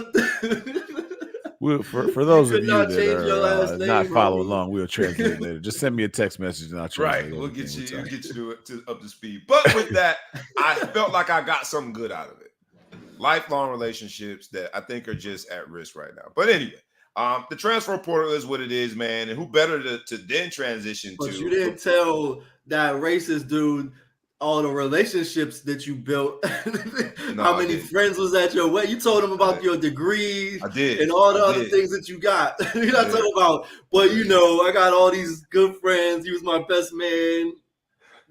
For those of you that are not following along, we'll translate later. Just send me a text message and I'll translate. Right, we'll get you up to speed. But with that, I felt like I got something good out of it. Lifelong relationships that I think are just at risk right now. But anyway, the transfer portal is what it is, man. And who better to then transition to? But you didn't tell that racist dude all the relationships that you built. How many friends was at your wedding? You told him about your degrees. I did. And all the other things that you got. You're not talking about, but I got all these good friends. He was my best man.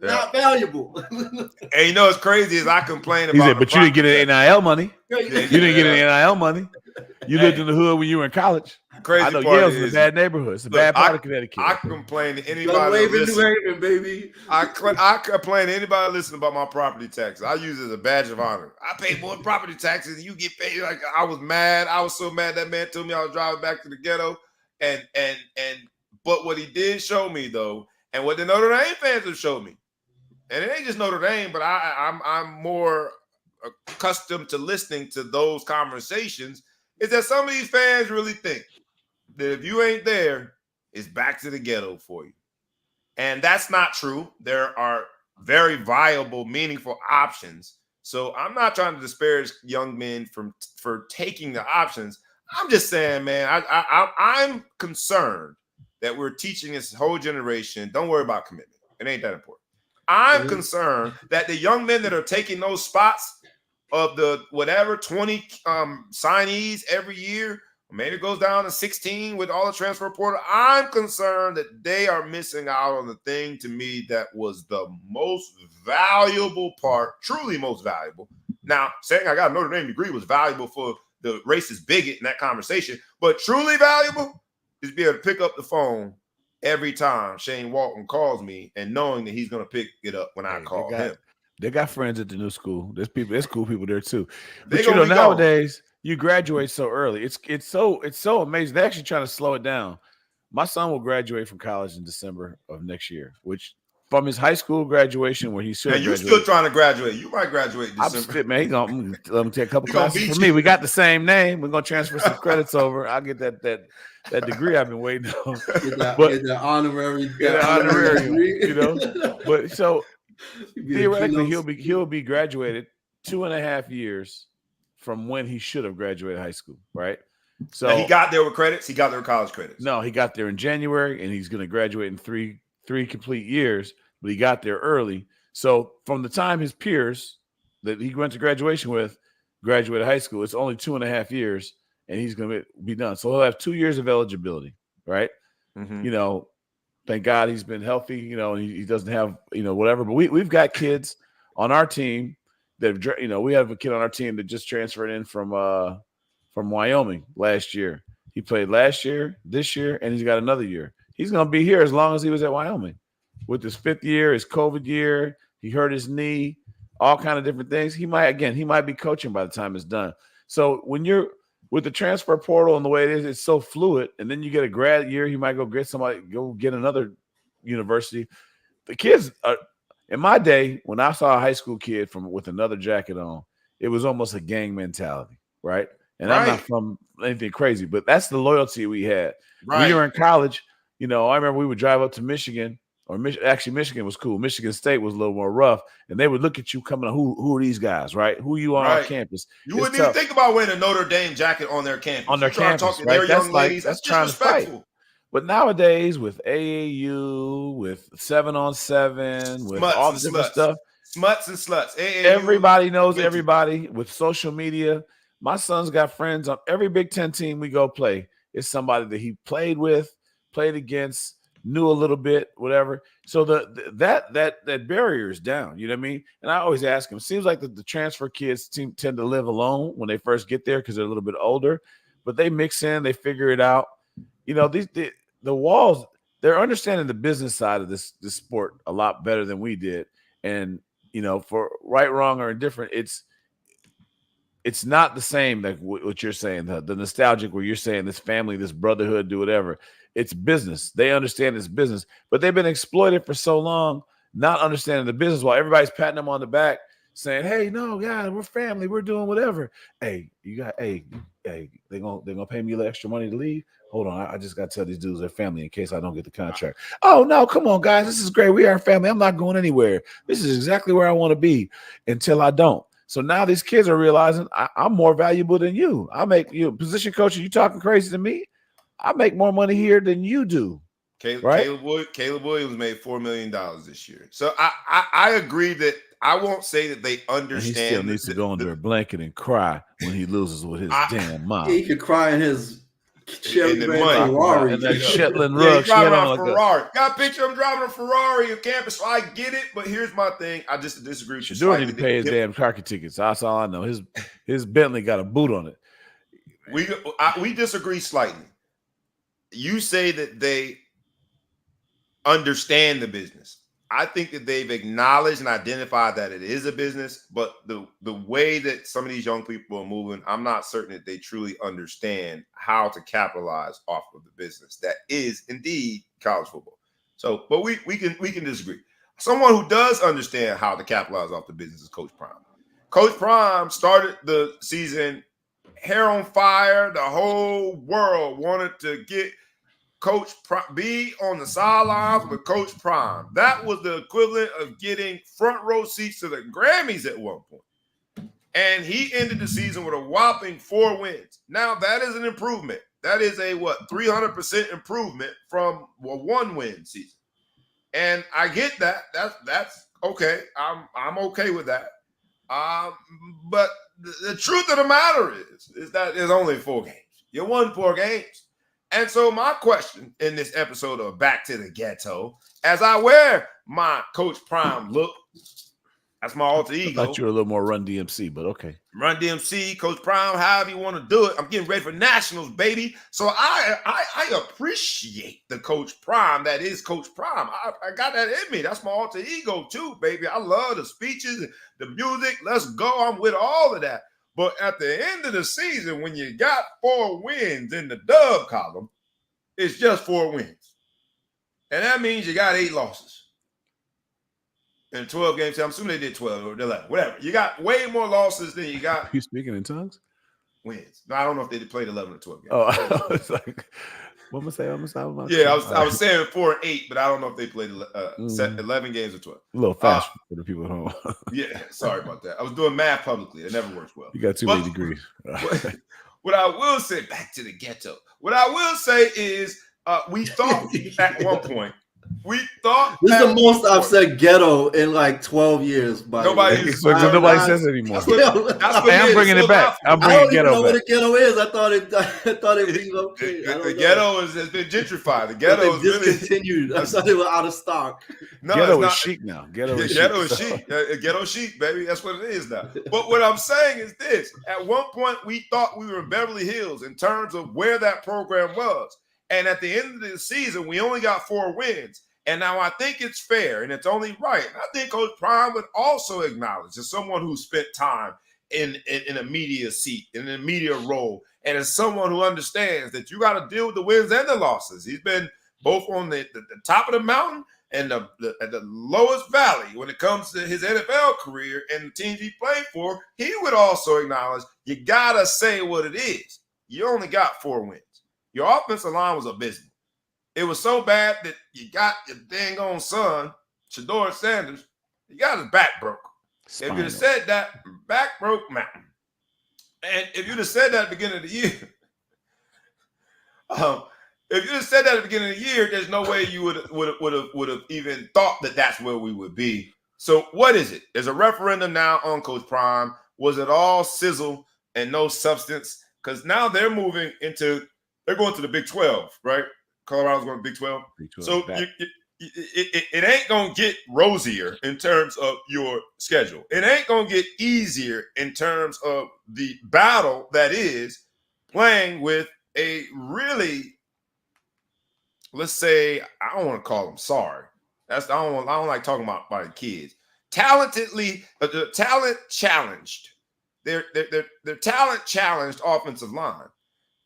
Yeah. Not valuable. And it's crazy as I complain about. But you didn't get any NIL money. You didn't get any NIL money. You lived in the hood when you were in college. Crazy I know part Yale's is, in a bad neighborhood. It's a bad part of Connecticut. I complain to Don't anybody wave that in New listen. Haven, baby. I complain to anybody listening about my property taxes. I use it as a badge of honor. I pay more property taxes than you get paid. Like, I was mad. I was so mad that man told me I was driving back to the ghetto. But what he did show me, though, and what the Notre Dame fans have showed me, and it ain't just Notre Dame, but I'm more accustomed to listening to those conversations, is that some of these fans really think that if you ain't there, it's back to the ghetto for you. And that's not true. There are very viable, meaningful options. So I'm not trying to disparage young men for taking the options. I'm just saying, man, I'm concerned that we're teaching this whole generation, don't worry about commitment. It ain't that important. I'm concerned that the young men that are taking those spots of the whatever 20 signees every year, maybe it goes down to 16 with all the transfer portal. I'm concerned that they are missing out on the thing, to me, that was the most valuable part, truly most valuable. Now, saying I got a Notre Dame degree was valuable for the racist bigot in that conversation, but truly valuable is be able to pick up the phone every time Shane Walton calls me and knowing that he's going to pick it up when I call him. They got friends at the new school. There's cool people there too. But But nowadays you graduate so early. It's so amazing. They're actually trying to slow it down. My son will graduate from college in December of next year, which from his high school graduation where he should. And you're still trying to graduate. You might graduate in December. I'm man. He's gonna let me take a couple classes for me. We got the same name. We're gonna transfer some credits over. I'll get that degree I've been waiting on. Get the honorary degree. You know. But so theoretically, he'll be graduated 2.5 years from when he should have graduated high school, right? So now he got there with credits. He got there with college credits. No, he got there in January, and he's going to graduate in three complete years. But he got there early. So from the time his peers that he went to graduation with graduated high school, it's only 2.5 years, and he's going to be done. So he'll have 2 years of eligibility, right? Mm-hmm. You know, thank God he's been healthy. You know, he doesn't have whatever. But we've got kids on our team that we have a kid on our team that just transferred in from Wyoming last year. He played last year, this year, and he's got another year. He's going to be here as long as he was at Wyoming. With his 5th year, his COVID year, he hurt his knee, all kind of different things. He might be coaching by the time it's done. So when you're with the transfer portal and the way it is, it's so fluid. And then you get a grad year, he might go get another university. The kids are, in my day, when I saw a high school kid with another jacket on, it was almost a gang mentality, right? And I'm not from anything crazy, but that's the loyalty we had. Right. When you were in college, I remember we would drive up to Michigan, actually Michigan was cool. Michigan State was a little more rough, and they would look at you coming on, who are these guys, right? Who are you on our campus? You wouldn't even think about wearing a Notre Dame jacket on their campus. On their campus, right? Young ladies. That's trying to fight. But nowadays, with AAU, with 7-on-7, with smuts all the different stuff, smuts and sluts. AAU, everybody knows everybody with social media. My son's got friends on every Big Ten team we go play. It's somebody that he played with, played against, knew a little bit, whatever. So that barrier is down. You know what I mean? And I always ask him. Seems like the transfer kids tend to live alone when they first get there because they're a little bit older, but they mix in, they figure it out. The Walls, they're understanding the business side of this sport a lot better than we did. And for right, wrong, or indifferent, it's not the same like what you're saying. The nostalgic where you're saying this family, this brotherhood, do whatever. It's business. They understand it's business, but they've been exploited for so long, not understanding the business while everybody's patting them on the back, saying, "Hey, no, God, we're family. We're doing whatever." Hey, they gonna pay me a little extra money to leave. Hold on, I just got to tell these dudes they're family in case I don't get the contract. Oh no, come on, guys, this is great. We are family. I'm not going anywhere. This is exactly where I want to be until I don't. So now these kids are realizing I'm more valuable than you. I make you position coach. You talking crazy to me? I make more money here than you do. Caleb Williams made $4 million this year. So I agree that I won't say that they understand. And he still needs to go under a blanket and cry when he loses with his damn mom. He could cry in his Ferrari. And that Shetland rug. Yeah, driving a Ferrari. Got a picture of him driving a Ferrari on campus. So I get it, but here's my thing. I just disagree with you. Shador need to pay his damn car tickets. That's all I know. His Bentley got a boot on it. We disagree slightly. You say that they understand the business. I think that they've acknowledged and identified that it is a business, but the way that some of these young people are moving, I'm not certain that they truly understand how to capitalize off of the business that is indeed college football. So, but we can disagree. Someone who does understand how to capitalize off the business is Coach Prime. Coach Prime started the season hair on fire. The whole world wanted to get Coach be on the sidelines with Coach Prime. That was the equivalent of getting front row seats to the Grammys at one point. And he ended the season with a whopping 4 wins. Now, that is an improvement. That is a 300% improvement from a 1-win season. And I get that. That's okay. I'm okay with that. But the truth of the matter is that there's only 4 games. You won 4 games. And so my question in this episode of Back to the Ghetto, as I wear my Coach Prime look, that's my alter ego. I thought you were a little more Run DMC, but okay. Run DMC, Coach Prime, however you want to do it. I'm getting ready for nationals, baby. So I appreciate the Coach Prime that is Coach Prime. I got that in me. That's my alter ego too, baby. I love the speeches and the music. Let's go. I'm with all of that. But at the end of the season, when you got 4 wins in the dub column, it's just 4 wins. And that means you got 8 losses. In 12 games, I'm assuming they did 12 or 11, whatever. You got way more losses than you got. Are you speaking in tongues? Wins. No, I don't know if they played 11 or 12 games. Oh, I was like, what was I? I was saying 4 and 8, but I don't know if they played 11 games or 12. A little fast for the people at home. Yeah, sorry about that. I was doing math publicly. It never works well. You got too many degrees. What I will say, back to the ghetto, what I will say is we thought at one point, this is the most I've said ghetto in like 12 years. Nobody says it anymore. I'm bringing it back. I'm bringing ghetto back. I don't even know what a ghetto is. I thought it relocated. The ghetto has been gentrified. The ghetto is discontinued. I thought they were out of stock. No, ghetto is chic now. Ghetto is chic. Ghetto chic, baby. That's what it is now. But what I'm saying is this: at one point, we thought we were in Beverly Hills in terms of where that program was. And at the end of the season, we only got 4 wins. And now I think it's fair and it's only right. And I think Coach Prime would also acknowledge, as someone who spent time in a media seat, in a media role, and as someone who understands that you got to deal with the wins and the losses. He's been both on the top of the mountain and at the lowest valley when it comes to his NFL career and the teams he played for. He would also acknowledge you got to say what it is. You only got 4 wins. Your offensive line was abysmal. It was so bad that you got your dang on son, Shador Sanders, you got his back broke. Spinal. If you'd have said that, back broke mountain. And if you'd have said that at the beginning of the year, there's no way you would have even thought that that's where we would be. So what is it? There's a referendum now on Coach Prime. Was it all sizzle and no substance? Because now they're going to the Big 12, right? Colorado's going to Big 12. So it ain't going to get rosier in terms of your schedule. It ain't going to get easier in terms of the battle that is playing with a really, let's say, I don't want to call them sorry. I don't like talking about my kids. Talent challenged. They're talent challenged offensive line.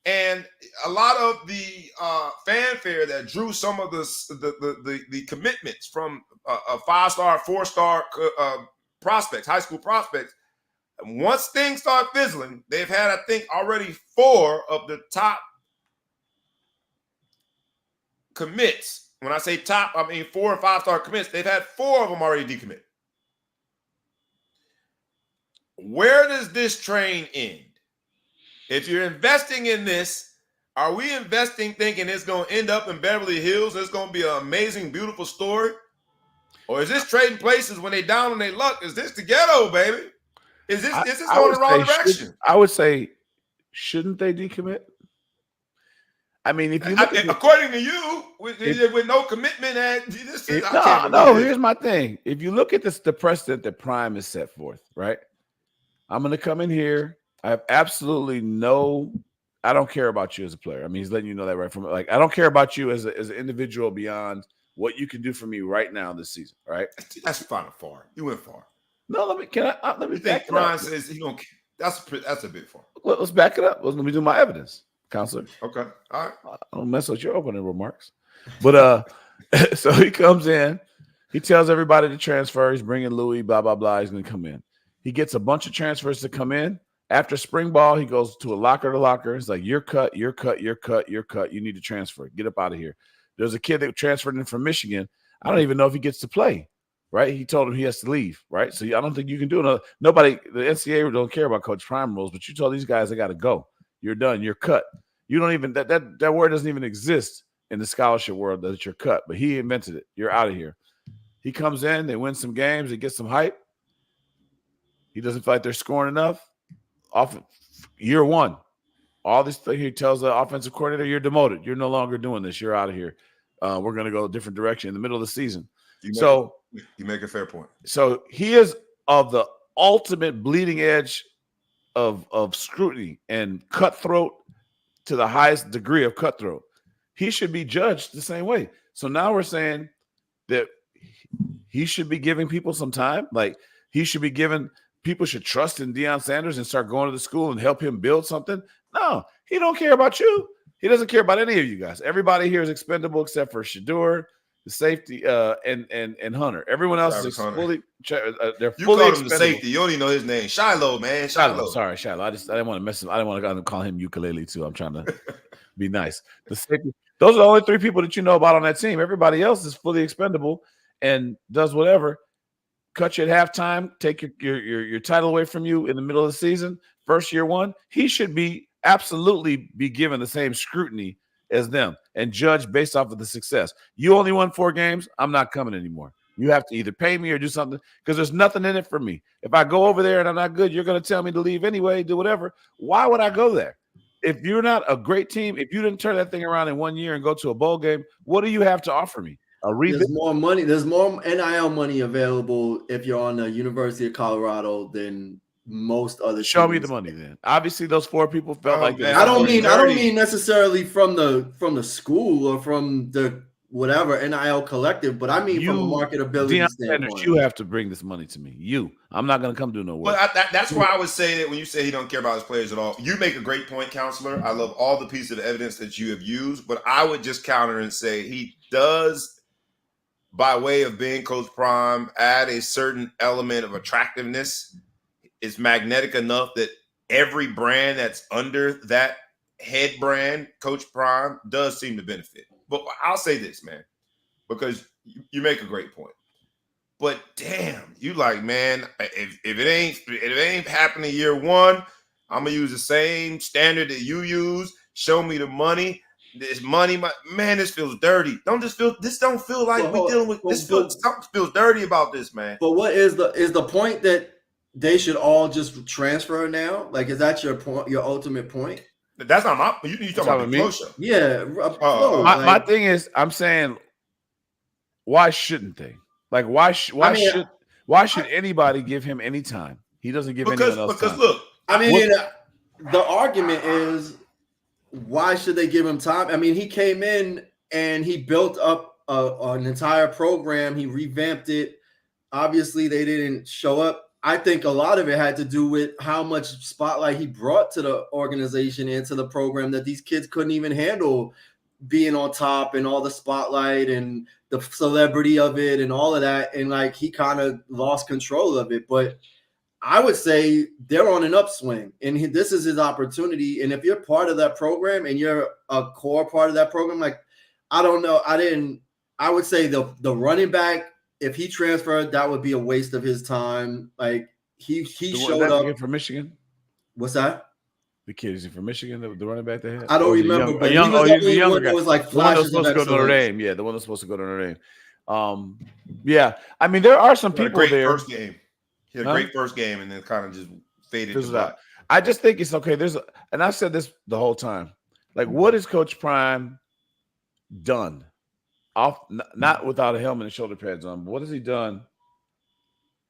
And a lot of the fanfare that drew some of the commitments from a 5-star, 4-star prospects, high school prospects, once things start fizzling, they've had, I think, already 4 of the top commits. When I say top, I mean 4 and 5-star commits. They've had 4 of them already decommit. Where does this train end? If you're investing in this, are we investing thinking it's going to end up in Beverly Hills? It's going to be an amazing, beautiful story? Or is this trading places when they down on their luck? Is this the ghetto, baby? Is this going the wrong direction? I would say, shouldn't they decommit? I mean, if you look according to you, with no commitment, here's my thing. If you look at the precedent that Prime has set forth, right? I'm going to come in here. I have absolutely no I don't care about you as a player. I mean, he's letting you know that right from like I don't care about you as an individual beyond what you can do for me right now this season. Right? That's kind of far. You went far. No, let me You back think it up. Prime says he don't? That's a bit far. Let's back it up. Let me do my evidence, counselor. Okay, all right. I don't mess with your opening remarks, but so he comes in. He tells everybody to transfer. He's bringing Louis. Blah blah blah. He's going to come in. He gets a bunch of transfers to come in. After spring ball, he goes to a locker to locker. He's like, "You're cut. You're cut. You're cut. You're cut. You need to transfer. Get up out of here." There's a kid that transferred in from Michigan. I don't even know if he gets to play. Right? He told him he has to leave. Right? So I don't think you can do another. Nobody, the NCAA don't care about Coach Prime rules, but you told these guys they got to go. You're done. You're cut. You don't even that word doesn't even exist in the scholarship world that you're cut. But he invented it. You're out of here. He comes in. They win some games. They get some hype. He doesn't feel like they're scoring enough. Off year one, all this thing he tells the offensive coordinator, "You're demoted. You're no longer doing this. You're out of here. We're going to go a different direction in the middle of the season." You make a fair point. So he is of the ultimate bleeding edge of scrutiny and cutthroat to the highest degree of cutthroat. He should be judged the same way. So now we're saying that he should be giving people some time. Like he should be given. People should trust in Deion Sanders and start going to the school and help him build something. No, he don't care about you. He doesn't care about any of you guys. Everybody here is expendable except for Shador, the safety, and Hunter. Everyone else is fully. They're you fully called expendable. him the safety. You don't even know his name. Shiloh, man. Shiloh. Sorry, Shiloh. I didn't want to mess him. I didn't want to call him ukulele too. I'm trying to be nice. The safety. Those are the only three people that you know about on that team. Everybody else is fully expendable and does whatever. Cut you at halftime, take your title away from you in the middle of the season, first year one. He should be absolutely be given the same scrutiny as them and judged based off of the success. You only won 4 games. I'm not coming anymore. You have to either pay me or do something because there's nothing in it for me. If I go over there and I'm not good, you're going to tell me to leave anyway, do whatever. Why would I go there? If you're not a great team, if you didn't turn that thing around in 1 year and go to a bowl game, what do you have to offer me? There's more money. There's more NIL money available if you're on the University of Colorado than most other. Show me the money then. Obviously, those 4 people felt like I don't mean necessarily from the school or from the whatever NIL collective, but I mean from a marketability standpoint. You have to bring this money to me. I'm not going to come do no work. But that's why I would say that when you say he don't care about his players at all, you make a great point, counselor. I love all the pieces of evidence that you have used, but I would just counter and say he does, by way of being Coach Prime, add a certain element of attractiveness. It's magnetic enough that every brand that's under that head brand, Coach Prime, does seem to benefit. But I'll say this, man, because you make a great point. But damn, you like, man, if it ain't happening year one, I'm gonna use the same standard that you use. Show me the money. This money, man, this feels dirty. This don't feel like we're dealing with this. Something feels dirty about this, man. But what is the point that they should all just transfer now? Like, is that your point? Your ultimate point? That's not my. You talking about the show? Yeah. My thing is, I'm saying, why shouldn't they? Like, why should anybody give him any time? He doesn't give anyone else time. Look, I mean, the argument is, why should they give him time? I mean, he came in and he built up an entire program. He revamped it. Obviously, they didn't show up. I think a lot of it had to do with how much spotlight he brought to the organization and to the program that these kids couldn't even handle being on top and all the spotlight and the celebrity of it and all of that. And like, he kind of lost control of it. But I would say they're on an upswing and this is his opportunity. And if you're part of that program and you're a core part of that program, like, I don't know. I would say the running back, if he transferred, that would be a waste of his time. Like, he showed up from Michigan. What's that? The kid is he from Michigan? The running back they had. I don't remember. But he was the younger guy. It was like flashes of excellence. Notre Dame. Yeah, the one that's supposed to go to Notre Dame. Yeah, I mean, there are some people there. First game. He had a great first game, and then kind of just faded out. I just think it's okay. And I've said this the whole time. Like, what has Coach Prime done? Not without a helmet and shoulder pads on, but what has he done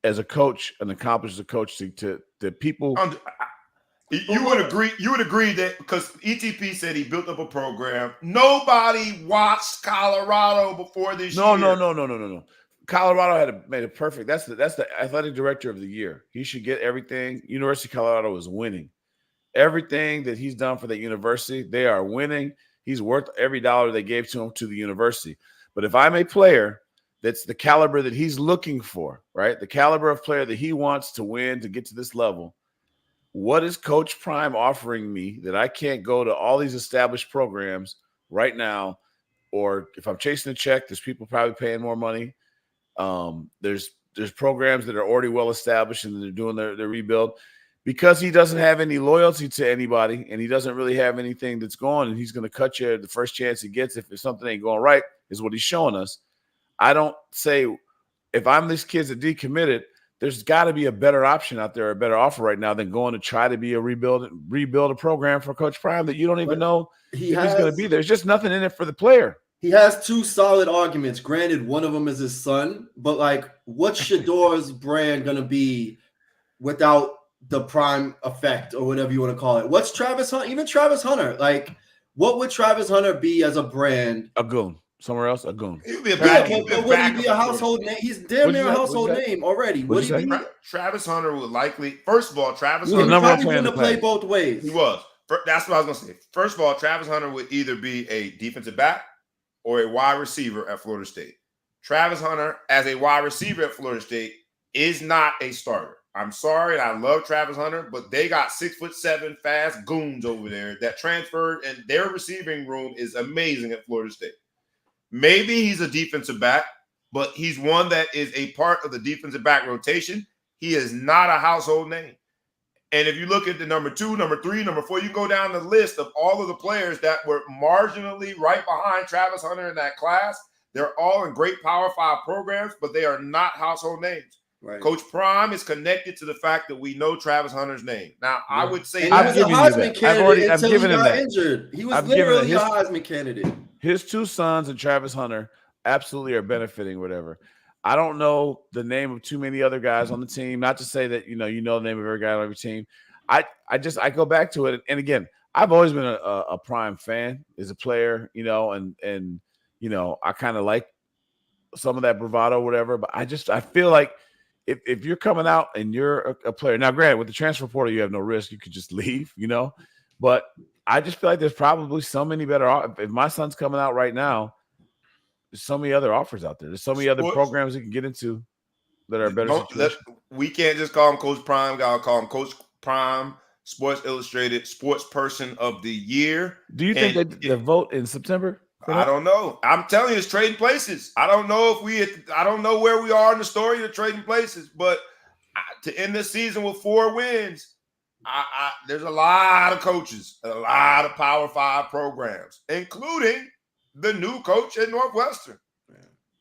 as a coach and accomplished as a coach to people? You would agree. You would agree that because ETP said he built up a program. Nobody watched Colorado before this year. No. Colorado made it perfect. That's the athletic director of the year. He should get everything. University of Colorado is winning. Everything that he's done for the university, they are winning. He's worth every dollar they gave to him to the university. But if I'm a player that's the caliber that he's looking for, right? The caliber of player that he wants to win to get to this level, what is Coach Prime offering me that I can't go to all these established programs right now? Or if I'm chasing a check, there's people probably paying more money. There's programs that are already well established and they're doing their rebuild. Because he doesn't have any loyalty to anybody and he doesn't really have anything that's going, and he's going to cut you the first chance he gets if something ain't going right, is what he's showing us. I don't say if I'm these kids that decommitted, there's got to be a better option out there, a better offer right now than going to try to be a rebuild a program for Coach Prime that you don't even know if he's going to be there. There's just nothing in it for the player. He has two solid arguments. Granted, one of them is his son, but like, what's Shador's brand going to be without the Prime effect or whatever you want to call it? What's Travis Hunter? Even Travis Hunter, like, what would Travis Hunter be as a brand? A goon. Somewhere else, a goon. He would be a would he be a household name? He's damn near a household name already. Would he be? Travis Hunter would likely. First of all, Travis Hunter probably going to play both ways. He was. That's what I was going to say. First of all, Travis Hunter would either be a defensive back or a wide receiver at Florida State. Travis Hunter, as a wide receiver at Florida State, is not a starter. I'm sorry, I love Travis Hunter, but they got 6'7" fast goons over there that transferred, and their receiving room is amazing at Florida State. Maybe he's a defensive back, but he's one that is a part of the defensive back rotation. He is not a household name. And if you look at the number 2, number 3, number 4, you go down the list of all of the players that were marginally right behind Travis Hunter in that class. They're all in great Power 5 programs, but they are not household names. Right. Coach Prime is connected to the fact that we know Travis Hunter's name. Now, I would say I've given you that. I've given him that. Injured. He was literally a Heisman candidate. His two sons and Travis Hunter absolutely are benefiting, whatever. I don't know the name of too many other guys on the team. Not to say that you know the name of every guy on every team. I go back to it, and again, I've always been a Prime fan as a player, and I kind of like some of that bravado, whatever. But I feel like if you're coming out and you're a player, now granted, with the transfer portal, you have no risk. You could just leave, But I just feel like there's probably so many better. If my son's coming out right now, there's so many other offers out there. There's so many other programs he can get into that are better. We can't just call him Coach Prime. Gotta call him Coach Prime, Sports Illustrated Sports Person of the Year. Do you think they vote in September? I don't know. I'm telling you, it's trading places. I don't know I don't know where we are in the story of trading places, but to end this season with 4 wins, there's a lot of coaches, a lot of Power 5 programs, including the new coach at Northwestern,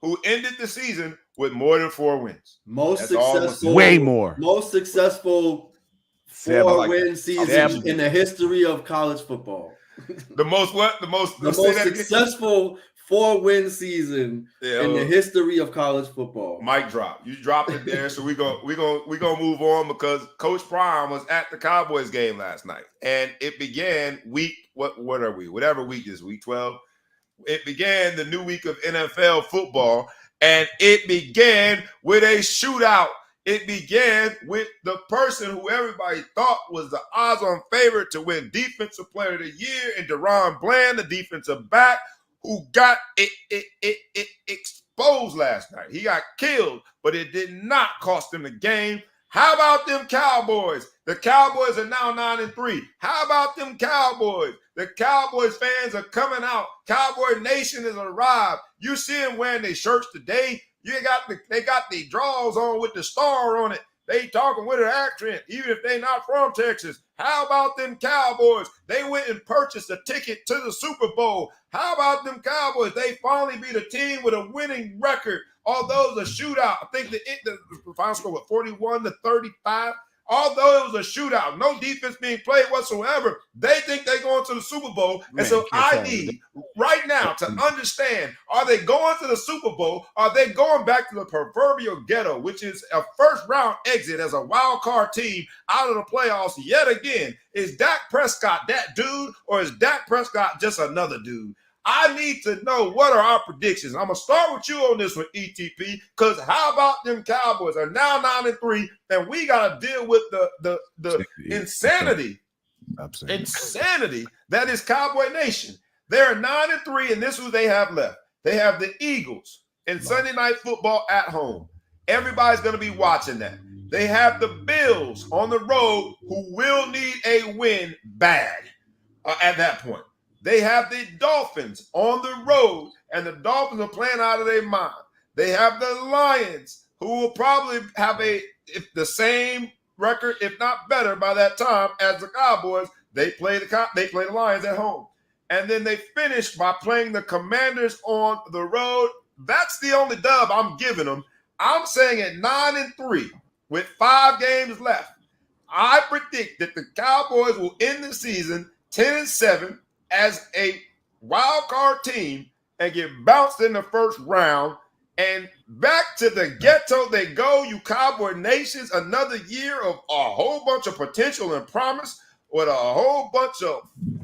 who ended the season with more than 4 wins. Way more. Most successful 4-win season in the history of college football. The most successful 4-win season in the history of college football. Mic drop. You dropped it there, so we gonna move on because Coach Prime was at the Cowboys game last night, and it began what are we? Whatever week is week 12. It began the new week of NFL football, and it began with a shootout. It began with the person who everybody thought was the odds-on favorite to win Defensive Player of the Year, and Deron Bland, the defensive back, who got it exposed last night. He got killed, but it did not cost him the game. How about them Cowboys? The Cowboys are now 9-3. How about them Cowboys? The Cowboys fans are coming out. Cowboy Nation has arrived. You see them wearing their shirts today. They got the draws on with the star on it. They talking with an accent, even if they not from Texas. How about them Cowboys? They went and purchased a ticket to the Super Bowl. How about them Cowboys? They finally beat a team with a winning record. Although the shootout, I think the final score was 41-35. Although it was a shootout, no defense being played whatsoever, they think they're going to the Super Bowl. And so I need right now to understand, are they going to the Super Bowl? Are they going back to the proverbial ghetto, which is a first-round exit as a wild card team out of the playoffs yet again? Is Dak Prescott that dude, or is Dak Prescott just another dude? I need to know what are our predictions. I'm going to start with you on this one, ETP, because how about them Cowboys are now 9-3, and we got to deal with the insanity. Insanity that is Cowboy Nation. They're 9-3, and this is who they have left. They have the Eagles in Sunday Night Football at home. Everybody's going to be watching that. They have the Bills on the road, who will need a win bad at that point. They have the Dolphins on the road, and the Dolphins are playing out of their mind. They have the Lions, who will probably have the same record, if not better, by that time as the Cowboys. They play the Lions at home, and then they finish by playing the Commanders on the road. That's the only dub I'm giving them. I'm saying at 9-3 with 5 games left, I predict that the Cowboys will end the season 10-7. As a wild card team and get bounced in the first round, and back to the ghetto they go, you Cowboy Nations. Another year of a whole bunch of potential and promise with a whole bunch of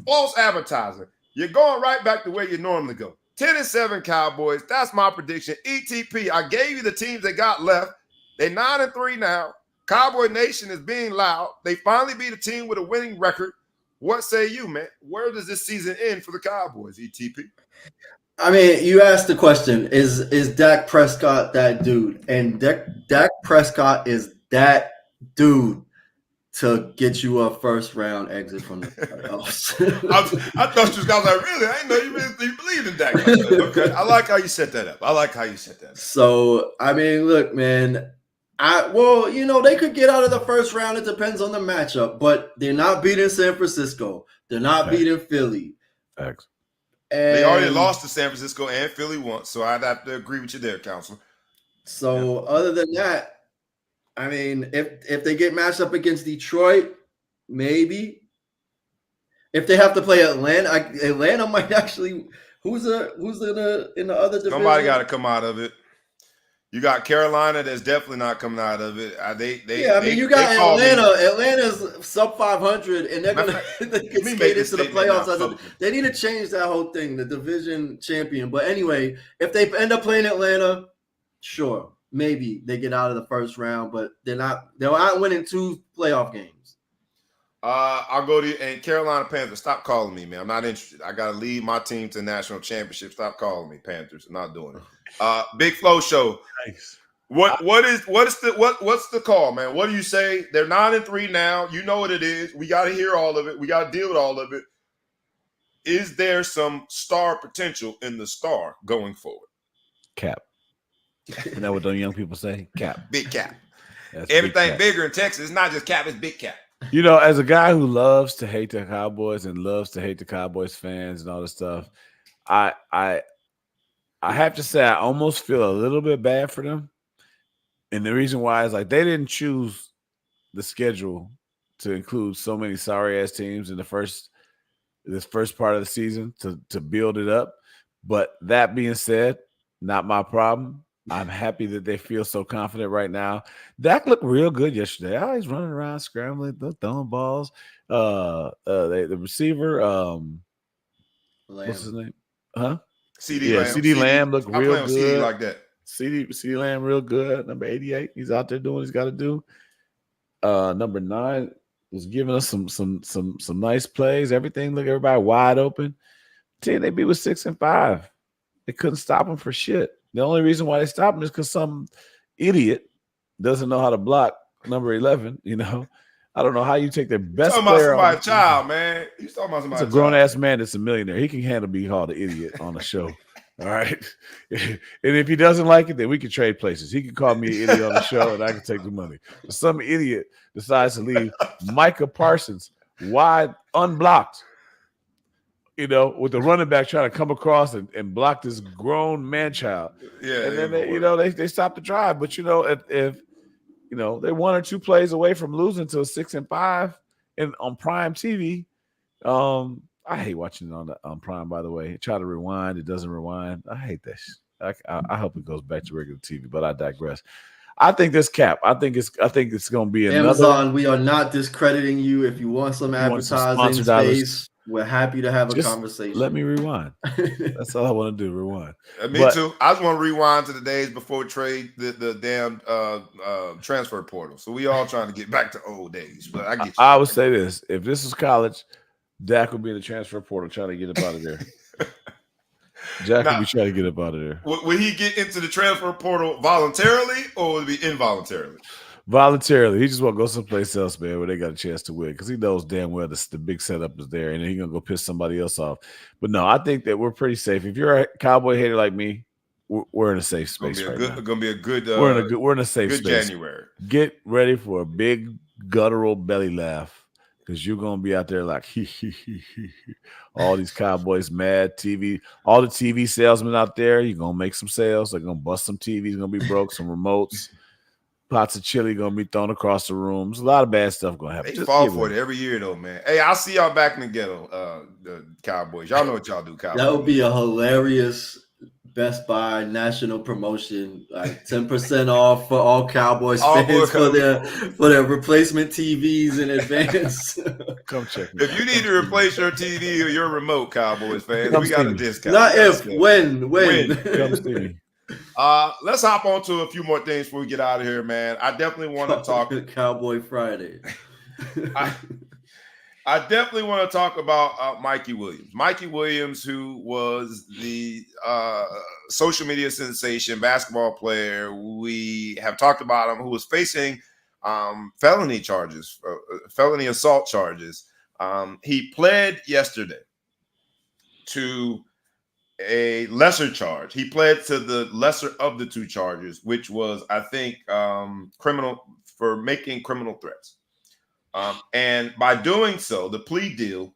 false advertising. You're going right back to where you normally go. 10-7 Cowboys. That's my prediction. ETP, I gave you the teams they got left. They're 9-3 now. Cowboy Nation is being loud. They finally beat a team with a winning record. What say you, man? Where does this season end for the Cowboys, ETP? I mean, you asked the question, is Dak Prescott that dude? And Dak Prescott is that dude to get you a first-round exit from the playoffs. I thought you was like, really? I didn't know you believed in Dak Prescott. Okay, I like how you set that up. So, I mean, look, man, they could get out of the first round. It depends on the matchup, but they're not beating San Francisco. They're not beating Philly. Facts. And they already lost to San Francisco and Philly once, so I'd have to agree with you there, Counselor. So other than that, I mean, if they get matched up against Detroit, maybe. If they have to play Atlanta might actually. Who's in the other division? Somebody got to come out of it. You got Carolina that's definitely not coming out of it. You got Atlanta. Atlanta's sub 500, and they're going to get skated to the playoffs. They need to change that whole thing, the division champion. But anyway, if they end up playing Atlanta, sure, maybe they get out of the first round, but they're not winning 2 playoff games. I'll go to and Carolina Panthers. Stop calling me, man. I'm not interested. I got to lead my team to the national championship. Stop calling me, Panthers. I'm not doing it. Big Flow Show. Nice. What's the call, man? What do you say? They're 9-3 now. You know what it is. We got to hear all of it. We got to deal with all of it. Is there some star potential in the star going forward? Cap. Isn't that what those young people say? Cap. Big cap. Everything bigger in Texas. It's not just cap, it's big cap. You know, as a guy who loves to hate the Cowboys and loves to hate the Cowboys fans and all this stuff, I have to say I almost feel a little bit bad for them. And the reason why is like they didn't choose the schedule to include so many sorry-ass teams in this first part of the season to build it up. But that being said, not my problem. I'm happy that they feel so confident right now. Dak looked real good yesterday. Oh, he's running around, scrambling, throwing balls. The receiver, what's his name? Huh? CD Lamb looked real good. CD like that. CD Lamb real good. Number 88, he's out there doing what he's got to do. Number 9 was giving us some nice plays. Everybody wide open. Team they beat was 6-5. They couldn't stop him for shit. The only reason why they stopped him is because some idiot doesn't know how to block number 11. You know, I don't know how you take the best player. About somebody's child, man. He's talking about somebody's It's a grown ass man that's a millionaire. He can handle being called an idiot on the show. All right. And if he doesn't like it, then we can trade places. He can call me an idiot on the show and I can take the money. But some idiot decides to leave Micah Parsons wide unblocked. You know, with the running back trying to come across and block this grown man child. Yeah. And then they stopped the drive. But, you know, if they're 1 or 2 plays away from losing to a 6-5 on Prime TV. I hate watching it on Prime, by the way. Try to rewind, it doesn't rewind. I hate that shit. I hope it goes back to regular TV, but I digress. I think this cap. I think it's going to be another. Amazon, we are not discrediting you. If you want some advertising space, we're happy to have a conversation. Let me rewind. That's all I want to do. Rewind. Me too. I just want to rewind to the days before trade the damn transfer portal. So we all trying to get back to old days. But I get you. I would say this: if this was college, Dak would be in the transfer portal trying to get up out of there. Jack would be trying to get up out of there. Would he get into the transfer portal voluntarily or would it be involuntarily? Voluntarily. He just want to go someplace else, man, where they got a chance to win because he knows damn well the big setup is there and then he's going to go piss somebody else off. But no, I think that we're pretty safe. If you're a Cowboy hater like me, we're in a safe space right now. It's going to be a good we're in a safe space. January. Get ready for a big guttural belly laugh. Because you're going to be out there like, all these Cowboys mad TV. All the TV salesmen out there, you're going to make some sales. They're going to bust some TVs, going to be broke, some remotes. Pots of chili going to be thrown across the rooms. A lot of bad stuff going to happen. They fall for it every year, though, man. Hey, I'll see y'all back in the ghetto, the Cowboys. Y'all know what y'all do, Cowboys. That would be a hilarious Best Buy national promotion, like 10% off for all Cowboys fans for their replacement TVs in advance. Come check me. If you need to replace your TV or your remote, Cowboys fans, we got a discount. Not if, when. Come see me. Let's hop on to a few more things before we get out of here, man. I definitely want to talk Cowboy Friday. I definitely want to talk about Mikey Williams. Mikey Williams, who was the social media sensation, basketball player. We have talked about him, who was facing felony charges, felony assault charges. He pled yesterday to a lesser charge. He pled to the lesser of the 2 charges, which was, I think, criminal for making criminal threats. And by doing so, the plea deal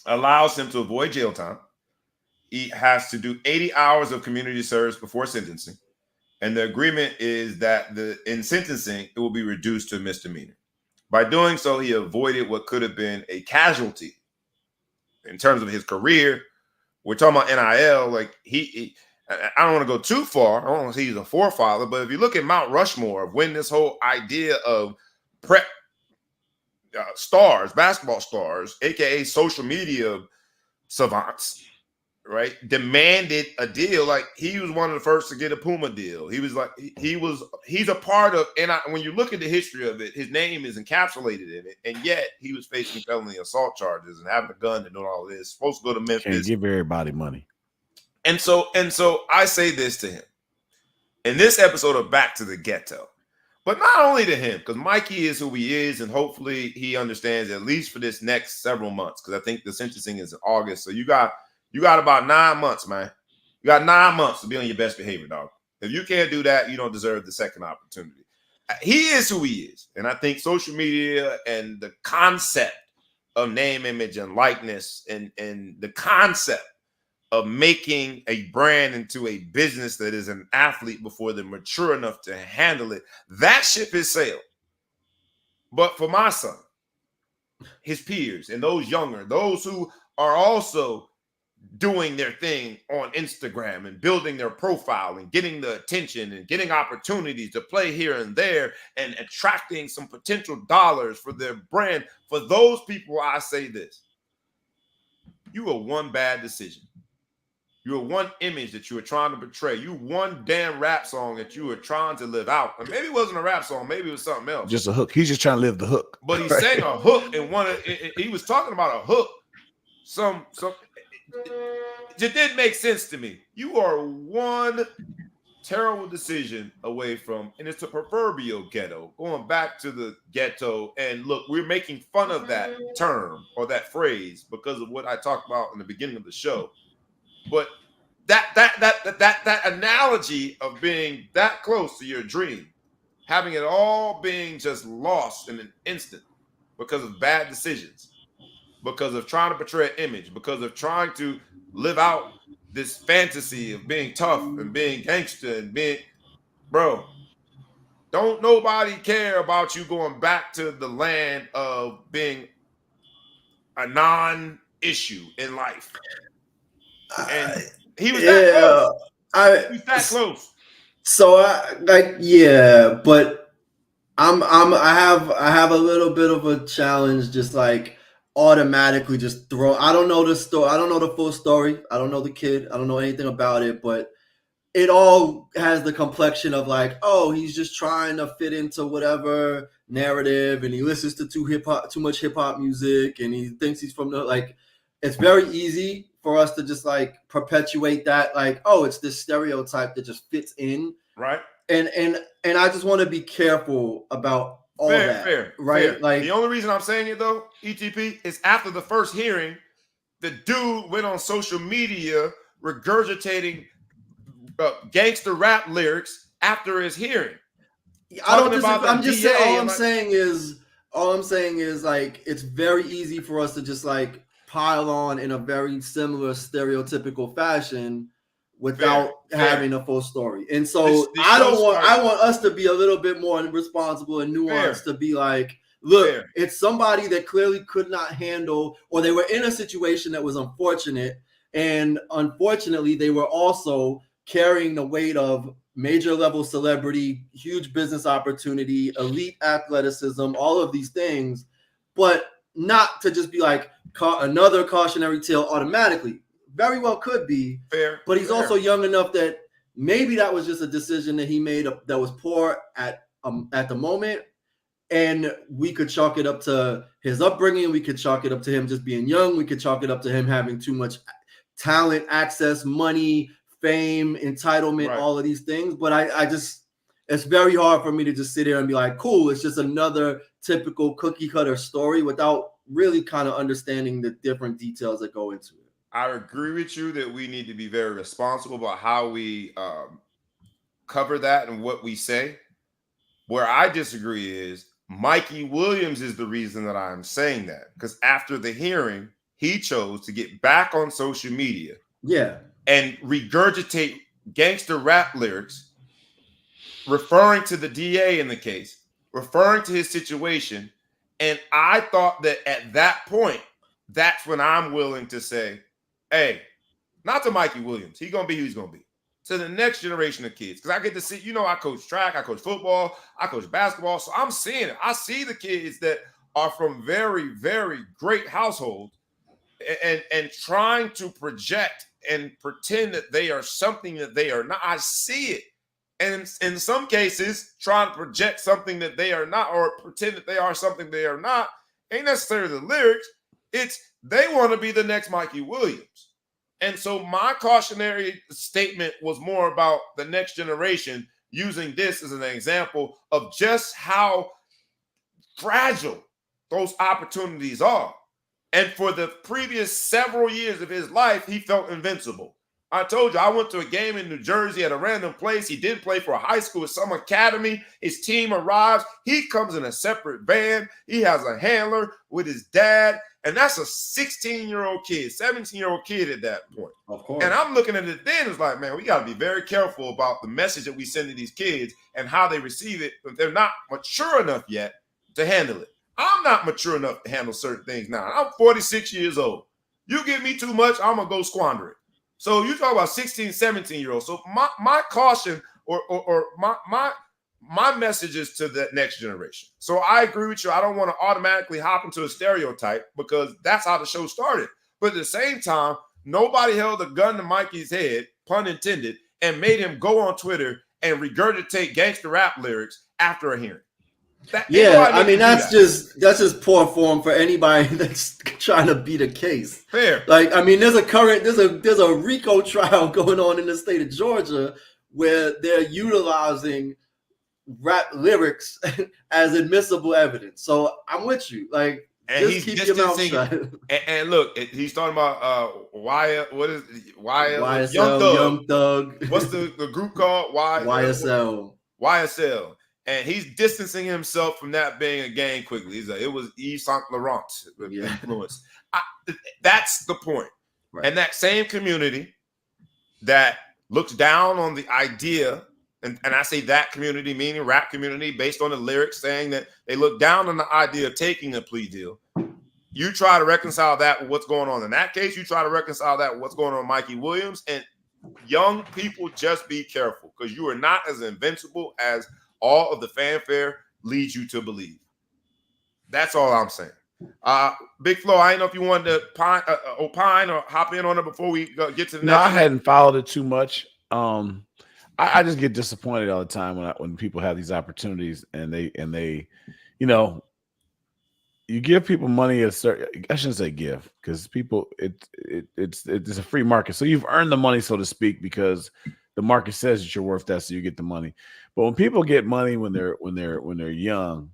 allows him to avoid jail time. He has to do 80 hours of community service before sentencing. And the agreement is that in sentencing, it will be reduced to a misdemeanor. By doing so, he avoided what could have been a casualty in terms of his career. We're talking about NIL. Like I don't want to go too far. I don't want to say he's a forefather, but if you look at Mount Rushmore of when this whole idea of prep stars, basketball stars, aka social media savants, right, demanded a deal. Like he was one of the first to get a Puma deal. He was like he's a part of, and when you look at the history of it, his name is encapsulated in it, and yet he was facing felony assault charges and having a gun and doing all this. Supposed to go to Memphis. Can't give everybody money. And so I say this to him in this episode of Back to the Ghetto. But not only to him, because Mikey is who he is, and hopefully he understands at least for this next several months, because I think the sentencing is in August. So you got about 9 months, man. You got 9 months to be on your best behavior, dog. If you can't do that, you don't deserve the second opportunity. He is who he is. And I think social media and the concept of name, image, and likeness and the concept of making a brand into a business that is an athlete before they're mature enough to handle it, that ship has sailed. But for my son, his peers, and those younger, those who are also doing their thing on Instagram and building their profile and getting the attention and getting opportunities to play here and there and attracting some potential dollars for their brand, for those people, I say this: you are one bad decision. You're one image that you were trying to portray. You one damn rap song that you were trying to live out. And maybe it wasn't a rap song. Maybe it was something else. Just a hook. He's just trying to live the hook. But he sang a hook in one of he was talking about a hook. It didn't make sense to me. You are one terrible decision away from, and it's a proverbial ghetto, going back to the ghetto. And look, we're making fun of that term or that phrase because of what I talked about in the beginning of the show. But that analogy of being that close to your dream, having it all being just lost in an instant because of bad decisions, because of trying to portray an image, because of trying to live out this fantasy of being tough and being gangster and being, bro, don't nobody care about you going back to the land of being a non-issue in life. And he was that close. He's that close. So but I have a little bit of a challenge, just like automatically just throw. I don't know the story. I don't know the full story. I don't know the kid. I don't know anything about it, but it all has the complexion of like, oh, he's just trying to fit into whatever narrative, and he listens to too much hip hop music, and he thinks he's from the like. It's very easy for us to just like perpetuate that, like, oh, it's this stereotype that just fits in, right? And I just want to be careful about all that, right? Fair. Like the only reason I'm saying it though, ETP, is after the first hearing, the dude went on social media regurgitating gangster rap lyrics after his hearing. I don't disagree. I'm just saying. All I'm saying is like it's very easy for us to just like pile on in a very similar stereotypical fashion without having a full story. And so I want us to be a little bit more responsible and nuanced to be like, look, it's somebody that clearly could not handle, or they were in a situation that was unfortunate, and unfortunately they were also carrying the weight of major level celebrity, huge business opportunity, elite athleticism, all of these things, but not to just be like another cautionary tale automatically. Very well could be, but he's also young enough that maybe that was just a decision that he made that was poor at the moment, and we could chalk it up to his upbringing. We could chalk it up to him just being young. We could chalk it up to him having too much talent, access, money, fame, entitlement, all of these things. But I just, it's very hard for me to just sit here and be like, cool, it's just another typical cookie cutter story without really kind of understanding the different details that go into it. I agree with you that we need to be very responsible about how we cover that and what we say. Where I disagree is Mikey Williams is the reason that I'm saying that, because after the hearing, he chose to get back on social media, and regurgitate gangster rap lyrics, referring to the DA in the case, referring to his situation, and I thought that at that point, that's when I'm willing to say, hey, not to Mikey Williams. He's going to be who he's going to be. To the next generation of kids. Because I get to see, I coach track, I coach football, I coach basketball. So I'm seeing it. I see the kids that are from very, very great households and trying to project and pretend that they are something that they are not. I see it. And in some cases, trying to project something that they are not, or pretend that they are something they are not, ain't necessarily the lyrics. It's they want to be the next Mikey Williams. And so my cautionary statement was more about the next generation, using this as an example of just how fragile those opportunities are. And for the previous several years of his life, he felt invincible. I told you, I went to a game in New Jersey at a random place. He didn't play for a high school, some academy. His team arrives. He comes in a separate van. He has a handler with his dad. And that's a 16-year-old kid, 17-year-old kid at that point. Of course. And I'm looking at it then, it's like, man, we got to be very careful about the message that we send to these kids and how they receive it. If they're not mature enough yet to handle it. I'm not mature enough to handle certain things now. I'm 46 years old. You give me too much, I'm going to go squander it. So you talk about 16, 17-year-olds. So my caution or my message is to the next generation. So I agree with you. I don't want to automatically hop into a stereotype because that's how the show started. But at the same time, nobody held a gun to Mikey's head, pun intended, and made him go on Twitter and regurgitate gangster rap lyrics after a hearing. I mean, that's just poor form for anybody that's trying to beat a case. Fair. Like, I mean, there's a RICO trial going on in the state of Georgia where they're utilizing rap lyrics as admissible evidence. So I'm with you. Like, and just keep your mouth shut. And look, he's talking about YSL, Young Thug. What's the group called? YSL. And he's distancing himself from that being a gang quickly. He's like, it was Yves Saint Laurent influence. That's the point. Right. And that same community that looks down on the idea and I say that community, meaning rap community, based on the lyrics saying that they look down on the idea of taking a plea deal. You try to reconcile that with what's going on in that case. You try to reconcile that with what's going on with Mikey Williams. And young people, just be careful, because you are not as invincible as all of the fanfare leads you to believe. That's all I'm saying. Big Flo, I didn't know if you wanted to opine or hop in on it before we get to the next. No, I hadn't followed it too much. I just get disappointed all the time when people have these opportunities and they, you know, you give people money at a certain. I shouldn't say give, because people it's a free market, so you've earned the money, so to speak, because the market says that you're worth that, so you get the money. But when people get money when they're young,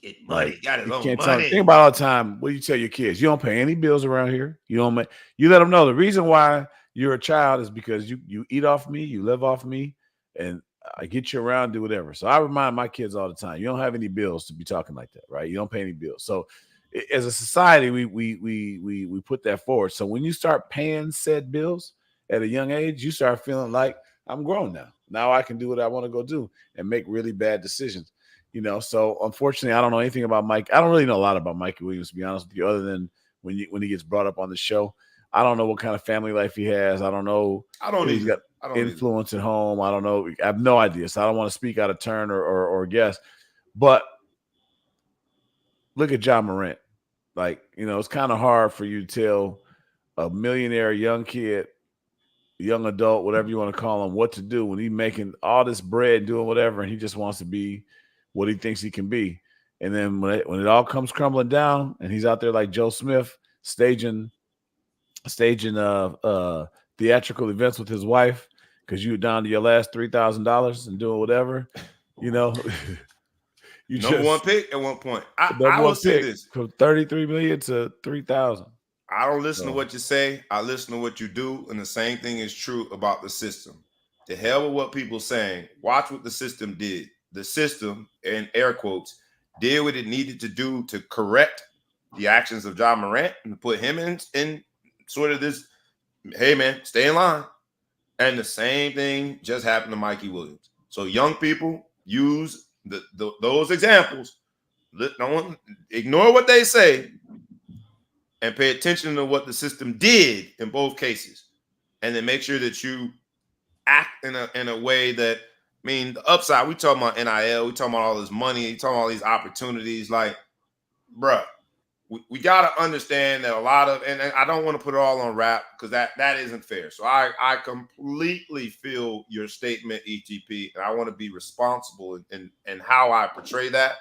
get money, like, got his own money. Think about all the time. What do you tell your kids? You don't pay any bills around here. You let them know the reason why you're a child is because you eat off me, you live off me, and I get you around, do whatever. So I remind my kids all the time, you don't have any bills to be talking like that, right? You don't pay any bills. So as a society, we put that forward. So when you start paying said bills at a young age, you start feeling like, I'm grown now. Now I can do what I want to go do and make really bad decisions. You know, so unfortunately, I don't know anything about Mike. I don't really know a lot about Mikey Williams, to be honest with you, other than when he gets brought up on the show. I don't know what kind of family life he has. I don't know. He's got influence at home. I don't know. I have no idea. So I don't want to speak out of turn or guess. But look at Ja Morant. Like, you know, it's kind of hard for you to tell a millionaire young kid, young adult, whatever you want to call him, what to do when he's making all this bread, doing whatever, and he just wants to be what he thinks he can be. And then when it all comes crumbling down and he's out there like Joe Smith staging theatrical events with his wife because you were down to your last $3,000 and doing whatever, you know. You number one pick at one point. I will say this, from 33 million to 3,000. I don't listen to what you say. I listen to what you do. And the same thing is true about the system. To hell with what people saying. Watch what the system did. The system, in air quotes, did what it needed to do to correct the actions of Ja Morant and put him in sort of this, hey man, stay in line. And the same thing just happened to Mikey Williams. So young people use those examples. Don't ignore what they say and pay attention to what the system did in both cases. And then make sure that you act in a way that, I mean, the upside, we talking about NIL, we talking about all this money, we talking about all these opportunities. Like, bruh, we got to understand that a lot of, and I don't want to put it all on rap because that isn't fair. So I completely feel your statement, ETP, and I want to be responsible in how I portray that.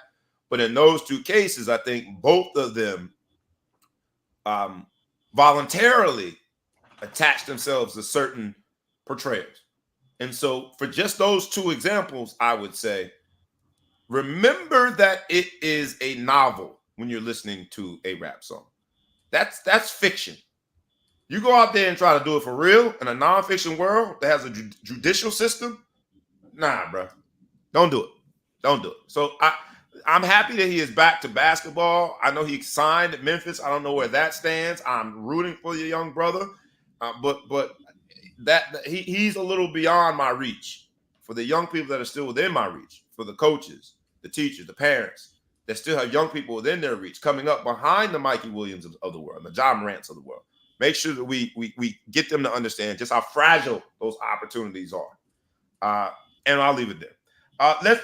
But in those two cases, I think both of them voluntarily attach themselves to certain portrayals. And so for just those two examples, I would say, remember that it is a novel when you're listening to a rap song. That's fiction. You go out there and try to do it for real in a nonfiction world that has a judicial system. Nah, bro. Don't do it. Don't do it. So I'm happy that he is back to basketball. I know he signed at Memphis. I don't know where that stands. I'm rooting for your young brother. But he's a little beyond my reach. For the young people that are still within my reach, for the coaches, the teachers, the parents that still have young people within their reach coming up behind the Mikey Williams of the world, the Ja Morants of the world, make sure that we get them to understand just how fragile those opportunities are. And I'll leave it there.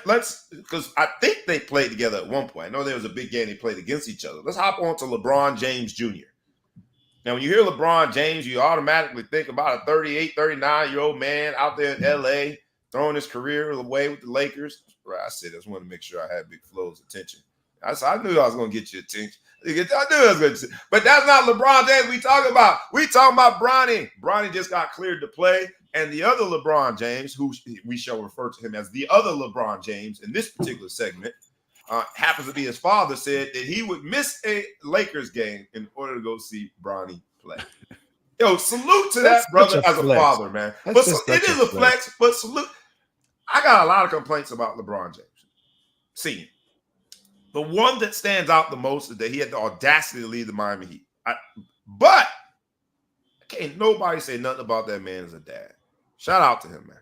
Let's because I think they played together at one point. I know there was a big game they played against each other. Let's hop on to LeBron James Jr. Now, when you hear LeBron James, you automatically think about a 38, 39-year-old man out there in L.A. throwing his career away with the Lakers. Right, I said, I just want to make sure I had Big Flo's attention. I knew I was going to get your attention. I knew I was going to. But that's not LeBron James we talking about. We talking about Bronny. Bronny just got cleared to play. And the other LeBron James, who we shall refer to him as the other LeBron James in this particular segment, happens to be his father, said that he would miss a Lakers game in order to go see Bronny play. Yo, salute to that brother as a father, man. But it is a flex, but salute. I got a lot of complaints about LeBron James. See, the one that stands out the most is that he had the audacity to leave the Miami Heat. But can't nobody say nothing about that man as a dad. Shout out to him, man.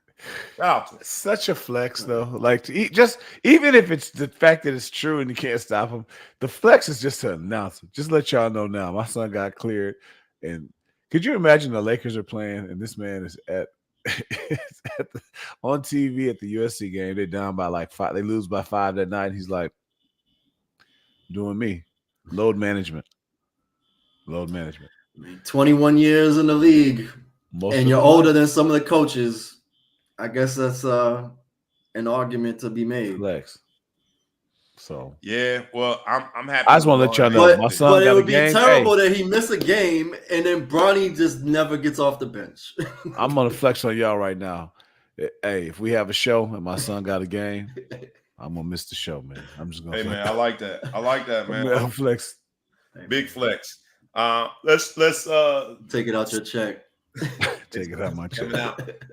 Shout out to him. Such a flex, though. Like, just even if it's the fact that it's true and you can't stop him, the flex is just to announce it. Just let y'all know now. My son got cleared. And could you imagine the Lakers are playing and this man is on TV at the USC game? They're down by like 5. They lose by 5 that night. And he's like, doing me. Load management. 21 years in the league. And you're older than some of the coaches. I guess that's an argument to be made. Flex. So yeah, well, I'm happy. I just want to let y'all know my son but got it would a be game. terrible that he missed a game and then Bronny just never gets off the bench. I'm gonna flex on y'all right now. Hey, if we have a show and my son got a game, I'm gonna miss the show, man. I'm just gonna. Hey, man, I like that, man. Flex. Big flex. Let's take it out your check. Take it out my check.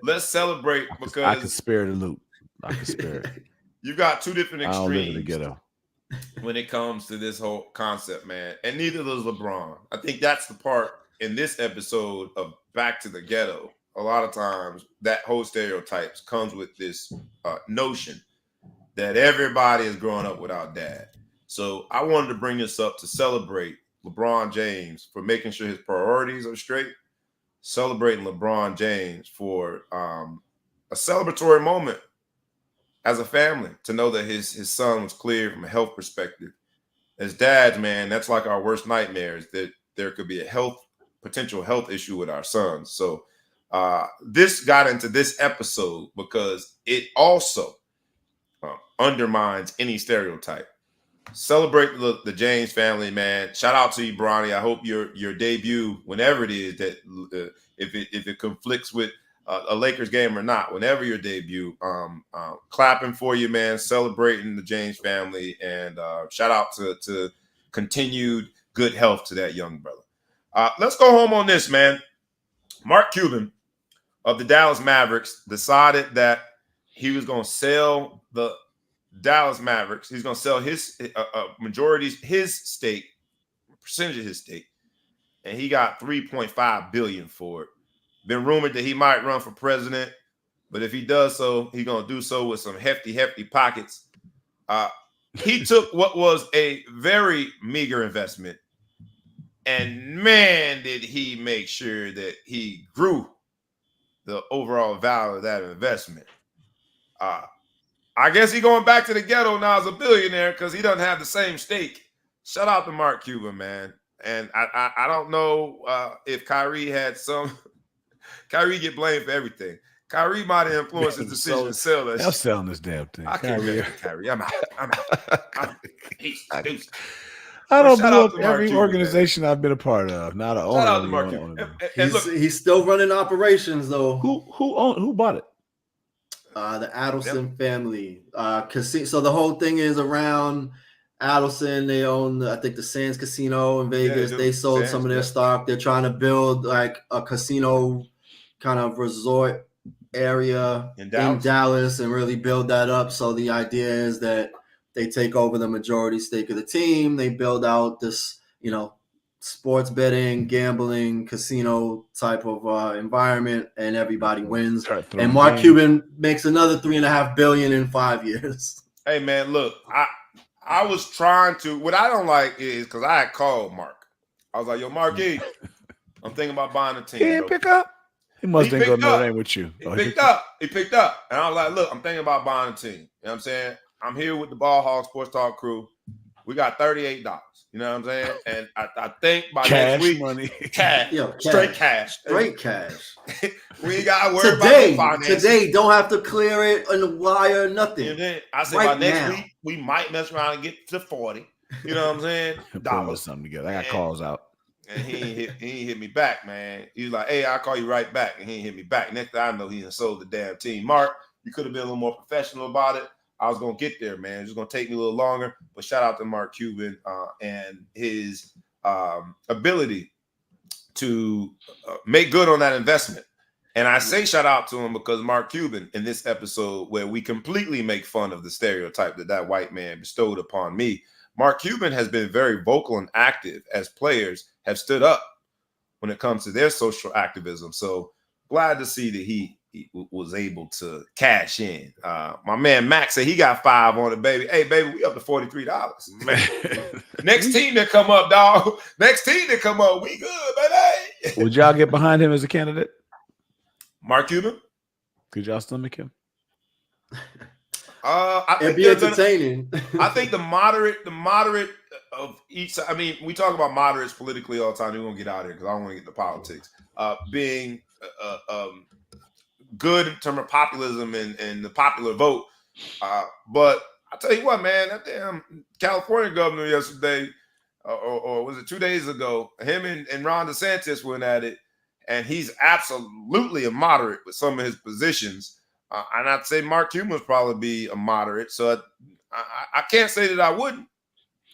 Let's celebrate because I can spare the loot. I can spare it. You got two different extremes. I don't live in the ghetto. When it comes to this whole concept, man, and neither does LeBron. I think that's the part in this episode of Back to the Ghetto. A lot of times, that whole stereotypes comes with this notion that everybody is growing up without dad. So I wanted to bring this up to celebrate LeBron James for making sure his priorities are straight, celebrating LeBron James for a celebratory moment as a family to know that his son was cleared from a health perspective. As dads, man, that's like our worst nightmares, that there could be a potential health issue with our sons. So this got into this episode because it also undermines any stereotype. Celebrate the James family, man. Shout out to you, Bronny. I hope your debut, whenever it is, that if it conflicts with a Lakers game or not, whenever your debut, clapping for you, man. Celebrating the James family, and shout out to continued good health to that young brother. Let's go home on this, man. Mark Cuban of the Dallas Mavericks decided that he was going to sell the Dallas Mavericks. He's going to sell his his stake, percentage of his stake, and he got $3.5 billion for it. Been rumored that he might run for president, but if he does so, he's going to do so with some hefty pockets. He took what was a very meager investment, and man, did he make sure that he grew the overall value of that investment. I guess he's going back to the ghetto now as a billionaire because he doesn't have the same stake. Shout out to Mark Cuban, man. And I don't know if Kyrie had some. Kyrie get blamed for everything. Kyrie might have influenced his decision to sell that. I'm selling this damn thing. I can't Kyrie. Kyrie. I'm out. I don't blow up every Cuban, organization man. I've been a part of. Not a owner. Shout out to Mark Cuban. He's still running operations though. Who bought it? The Adelson family. So the whole thing is around Adelson. They own, I think, the Sands Casino in Vegas. They sold some of their stock. They're trying to build like a casino kind of resort area in Dallas and really build that up. So the idea is that they take over the majority stake of the team. They build out this, sports betting, gambling, casino type of environment, and everybody wins. And Mark Cuban makes another $3.5 billion in 5 years. Hey man, look, I was trying to. What I don't like is because I had called Mark. I was like, "Yo, Marky, I'm thinking about buying a team." He didn't pick up. He must ain't going no name with you. He picked up, and I was like, "Look, I'm thinking about buying a team." You know what I'm saying? I'm here with the Ball Hog Sports Talk crew. We got $38. You know what I'm saying? And I think by next week, money. Straight cash. We ain't got to worry about the today, don't have to clear it on the wire, nothing. And then I said by next week, we might mess around and get to 40. You know what I'm saying? Dollars something together. I got calls out. And he ain't hit me back, man. He was like, "Hey, I'll call you right back." And he ain't hit me back. Next thing I know, he done sold the damn team. Mark, you could have been a little more professional about it. I was going to get there, man. It's just going to take me a little longer. But shout out to Mark Cuban and his ability to make good on that investment. And I say shout out to him because Mark Cuban, in this episode where we completely make fun of the stereotype that white man bestowed upon me, Mark Cuban has been very vocal and active as players have stood up when it comes to their social activism. So glad to see that he was able to cash in. My man Max said he got 5 on it, baby. Hey, baby, we up to $43. Next team that come up, dog. Next team that come up, we good, baby. Would y'all get behind him as a candidate? Mark Cuban? Could y'all stomach him? I think it'd be entertaining. I think the moderate of each side. I mean, we talk about moderates politically all the time. We're gonna get out of here because I don't want to get into politics. Being good in terms of populism and the popular vote. But I tell you what, man, that damn California governor yesterday, or was it 2 days ago, him and Ron DeSantis went at it, and he's absolutely a moderate with some of his positions. And I'd say Mark Cuban would probably be a moderate. So I can't say that I wouldn't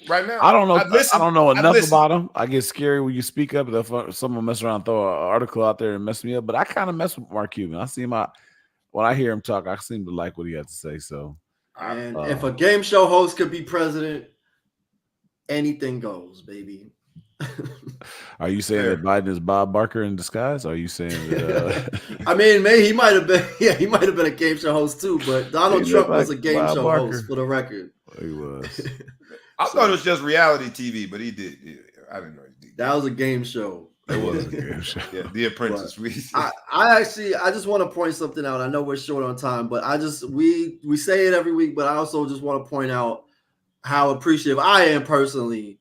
right now. I don't know. I don't know enough about him. I get scary when you speak up. If someone mess around, throw an article out there and mess me up. But I kind of mess with Mark Cuban. I see him out when I hear him talk. I seem to like what he has to say. So, and if a game show host could be president, anything goes, baby. Are you saying that Biden is Bob Barker in disguise? Or are you saying that? I mean, maybe he might have been. Yeah, he might have been a game show host too. But Donald Trump was a game Bob show Barker. host, for the record. He was. I thought it was just reality TV, but he did. I didn't know he did. That was a game show. It was a game show. Yeah, The Apprentice. I just want to point something out. I know we're short on time, but we say it every week, but I also just want to point out how appreciative I am personally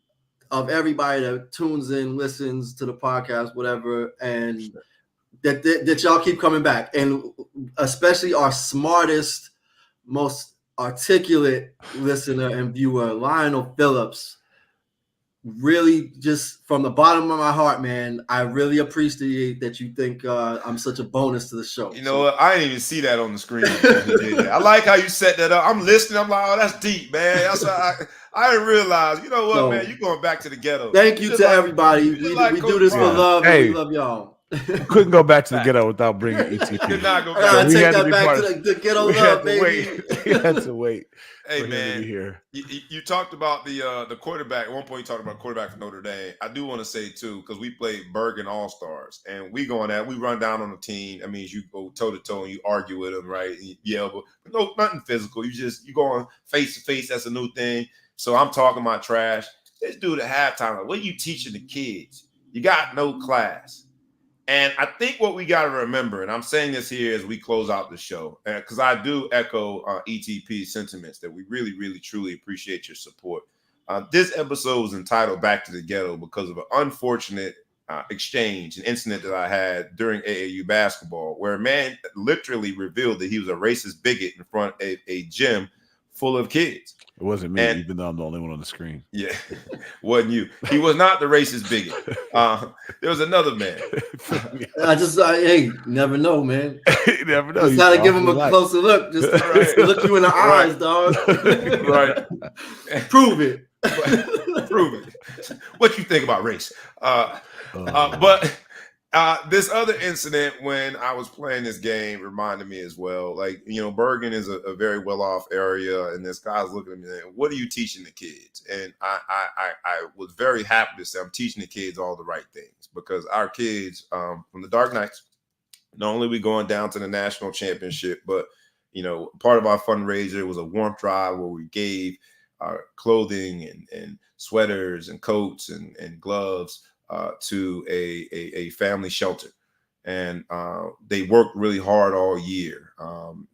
of everybody that tunes in, listens to the podcast, whatever, and that y'all keep coming back, and especially our smartest, most articulate listener and viewer, Lionel Phillips. Really, just from the bottom of my heart, man, I really appreciate that you think I'm such a bonus to the show. You know what? I didn't even see that on the screen. I like how you set that up. I'm listening. I'm like, oh, that's deep, man. That's I didn't realize. You know what, man? You're going back to the ghetto. Thank you to everybody. We do this for love. Hey, and we love y'all. Couldn't go back to the ghetto without bringing ETP. Could not go back. I gotta take that back to the ghetto love, baby. We had to wait. Hey, man, you talked about the quarterback. At one point, you talked about quarterback for Notre Dame. I do want to say, too, because we played Bergen All-Stars, and we run down on the team. That means you go toe-to-toe and you argue with them, right? And you yell, but no, nothing physical. You go on face-to-face. That's a new thing. So I'm talking my trash. This dude at halftime, like, what are you teaching the kids? You got no class. And I think what we got to remember, and I'm saying this here as we close out the show, because I do echo ETP's sentiments that we really, really, truly appreciate your support. This episode was entitled Back to the Ghetto because of an unfortunate exchange, an incident that I had during AAU basketball, where a man literally revealed that he was a racist bigot in front of a gym full of kids. It wasn't me, even though I'm the only one on the screen. Yeah, wasn't you. He was not the racist bigot. There was another man. Hey, never know, man. You never know. Just gotta give him a closer look. Just look you in the eyes, dog. Right. Prove it. Prove it. What you think about race? But this other incident when I was playing this game reminded me as well. Like, you know, Bergen is a very well-off area, and this guy's looking at me saying, what are you teaching the kids? And I was very happy to say I'm teaching the kids all the right things, because our kids from the Dark Knights, not only we going down to the national championship, but, you know, part of our fundraiser was a warmth drive where we gave clothing and sweaters and coats and gloves to a family shelter, and they worked really hard all year.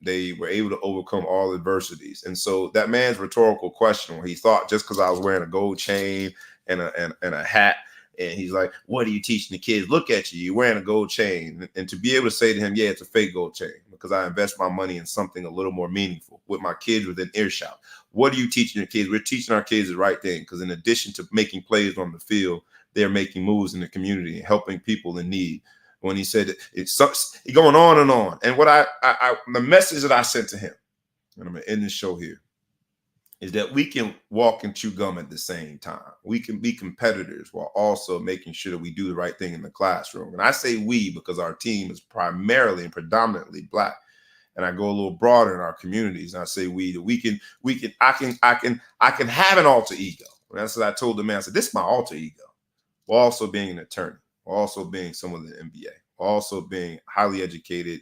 They were able to overcome all adversities, and so that man's rhetorical question, where he thought just because I was wearing a gold chain and a hat, and he's like, "What are you teaching the kids? Look at you, you're wearing a gold chain," and to be able to say to him, "Yeah, it's a fake gold chain because I invest my money in something a little more meaningful with my kids within earshot." What are you teaching your kids? We're teaching our kids the right thing, because in addition to making plays on the field, they're making moves in the community and helping people in need. When he said it's going on and on. And what the message that I sent to him, and I'm going to end this show here, is that we can walk and chew gum at the same time. We can be competitors while also making sure that we do the right thing in the classroom. And I say we because our team is primarily and predominantly Black. And I go a little broader in our communities. And I say I can have an alter ego. And that's what I told the man. I said, this is my alter ego. While also being an attorney, while also being someone in the NBA, while also being highly educated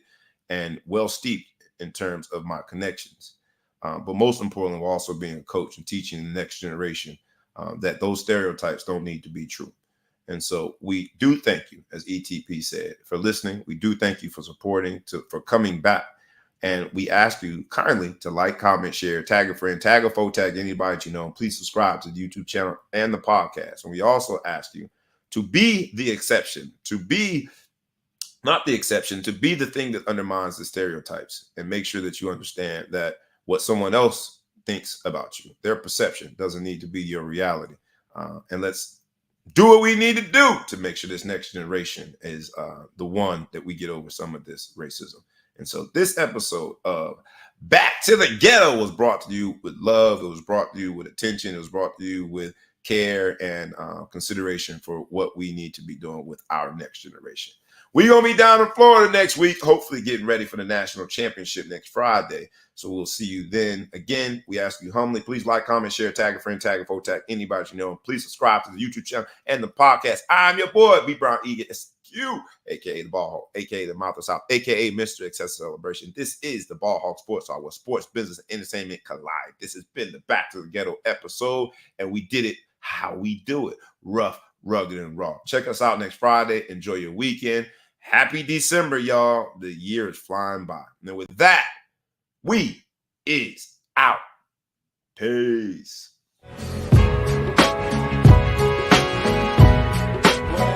and well steeped in terms of my connections. But most importantly, we're also being a coach and teaching the next generation that those stereotypes don't need to be true. And so we do thank you, as ETP said, for listening. We do thank you for supporting, for coming back. And we ask you kindly to like, comment, share, tag a friend, tag a foe, tag anybody that you know. And please subscribe to the YouTube channel and the podcast. And we also ask you to be the exception, to be not the exception, to be the thing that undermines the stereotypes, and make sure that you understand that what someone else thinks about you, their perception, doesn't need to be your reality. And let's do what we need to do to make sure this next generation is the one that we get over some of this racism. And so this episode of Back to the Ghetto was brought to you with love. It was brought to you with attention. It was brought to you with care and consideration for what we need to be doing with our next generation. We're going to be down in Florida next week, hopefully getting ready for the national championship next Friday. So we'll see you then. Again, we ask you humbly, please like, comment, share, tag a friend, tag a foe, tag anybody you know. Please subscribe to the YouTube channel and the podcast. I'm your boy, B. Brown Egan, SQ, a.k.a. the Ball Hawk, a.k.a. the Mouth of South, a.k.a. Mr. Excessive Celebration. This is the Ball Hawk Sports Talk, where sports, business, and entertainment collide. This has been the Back to the Ghetto episode, and we did it how we do it, rough, rugged, and raw. Check us out next Friday. Enjoy your weekend. Happy December, y'all. The year is flying by. And with that, we is out. Peace.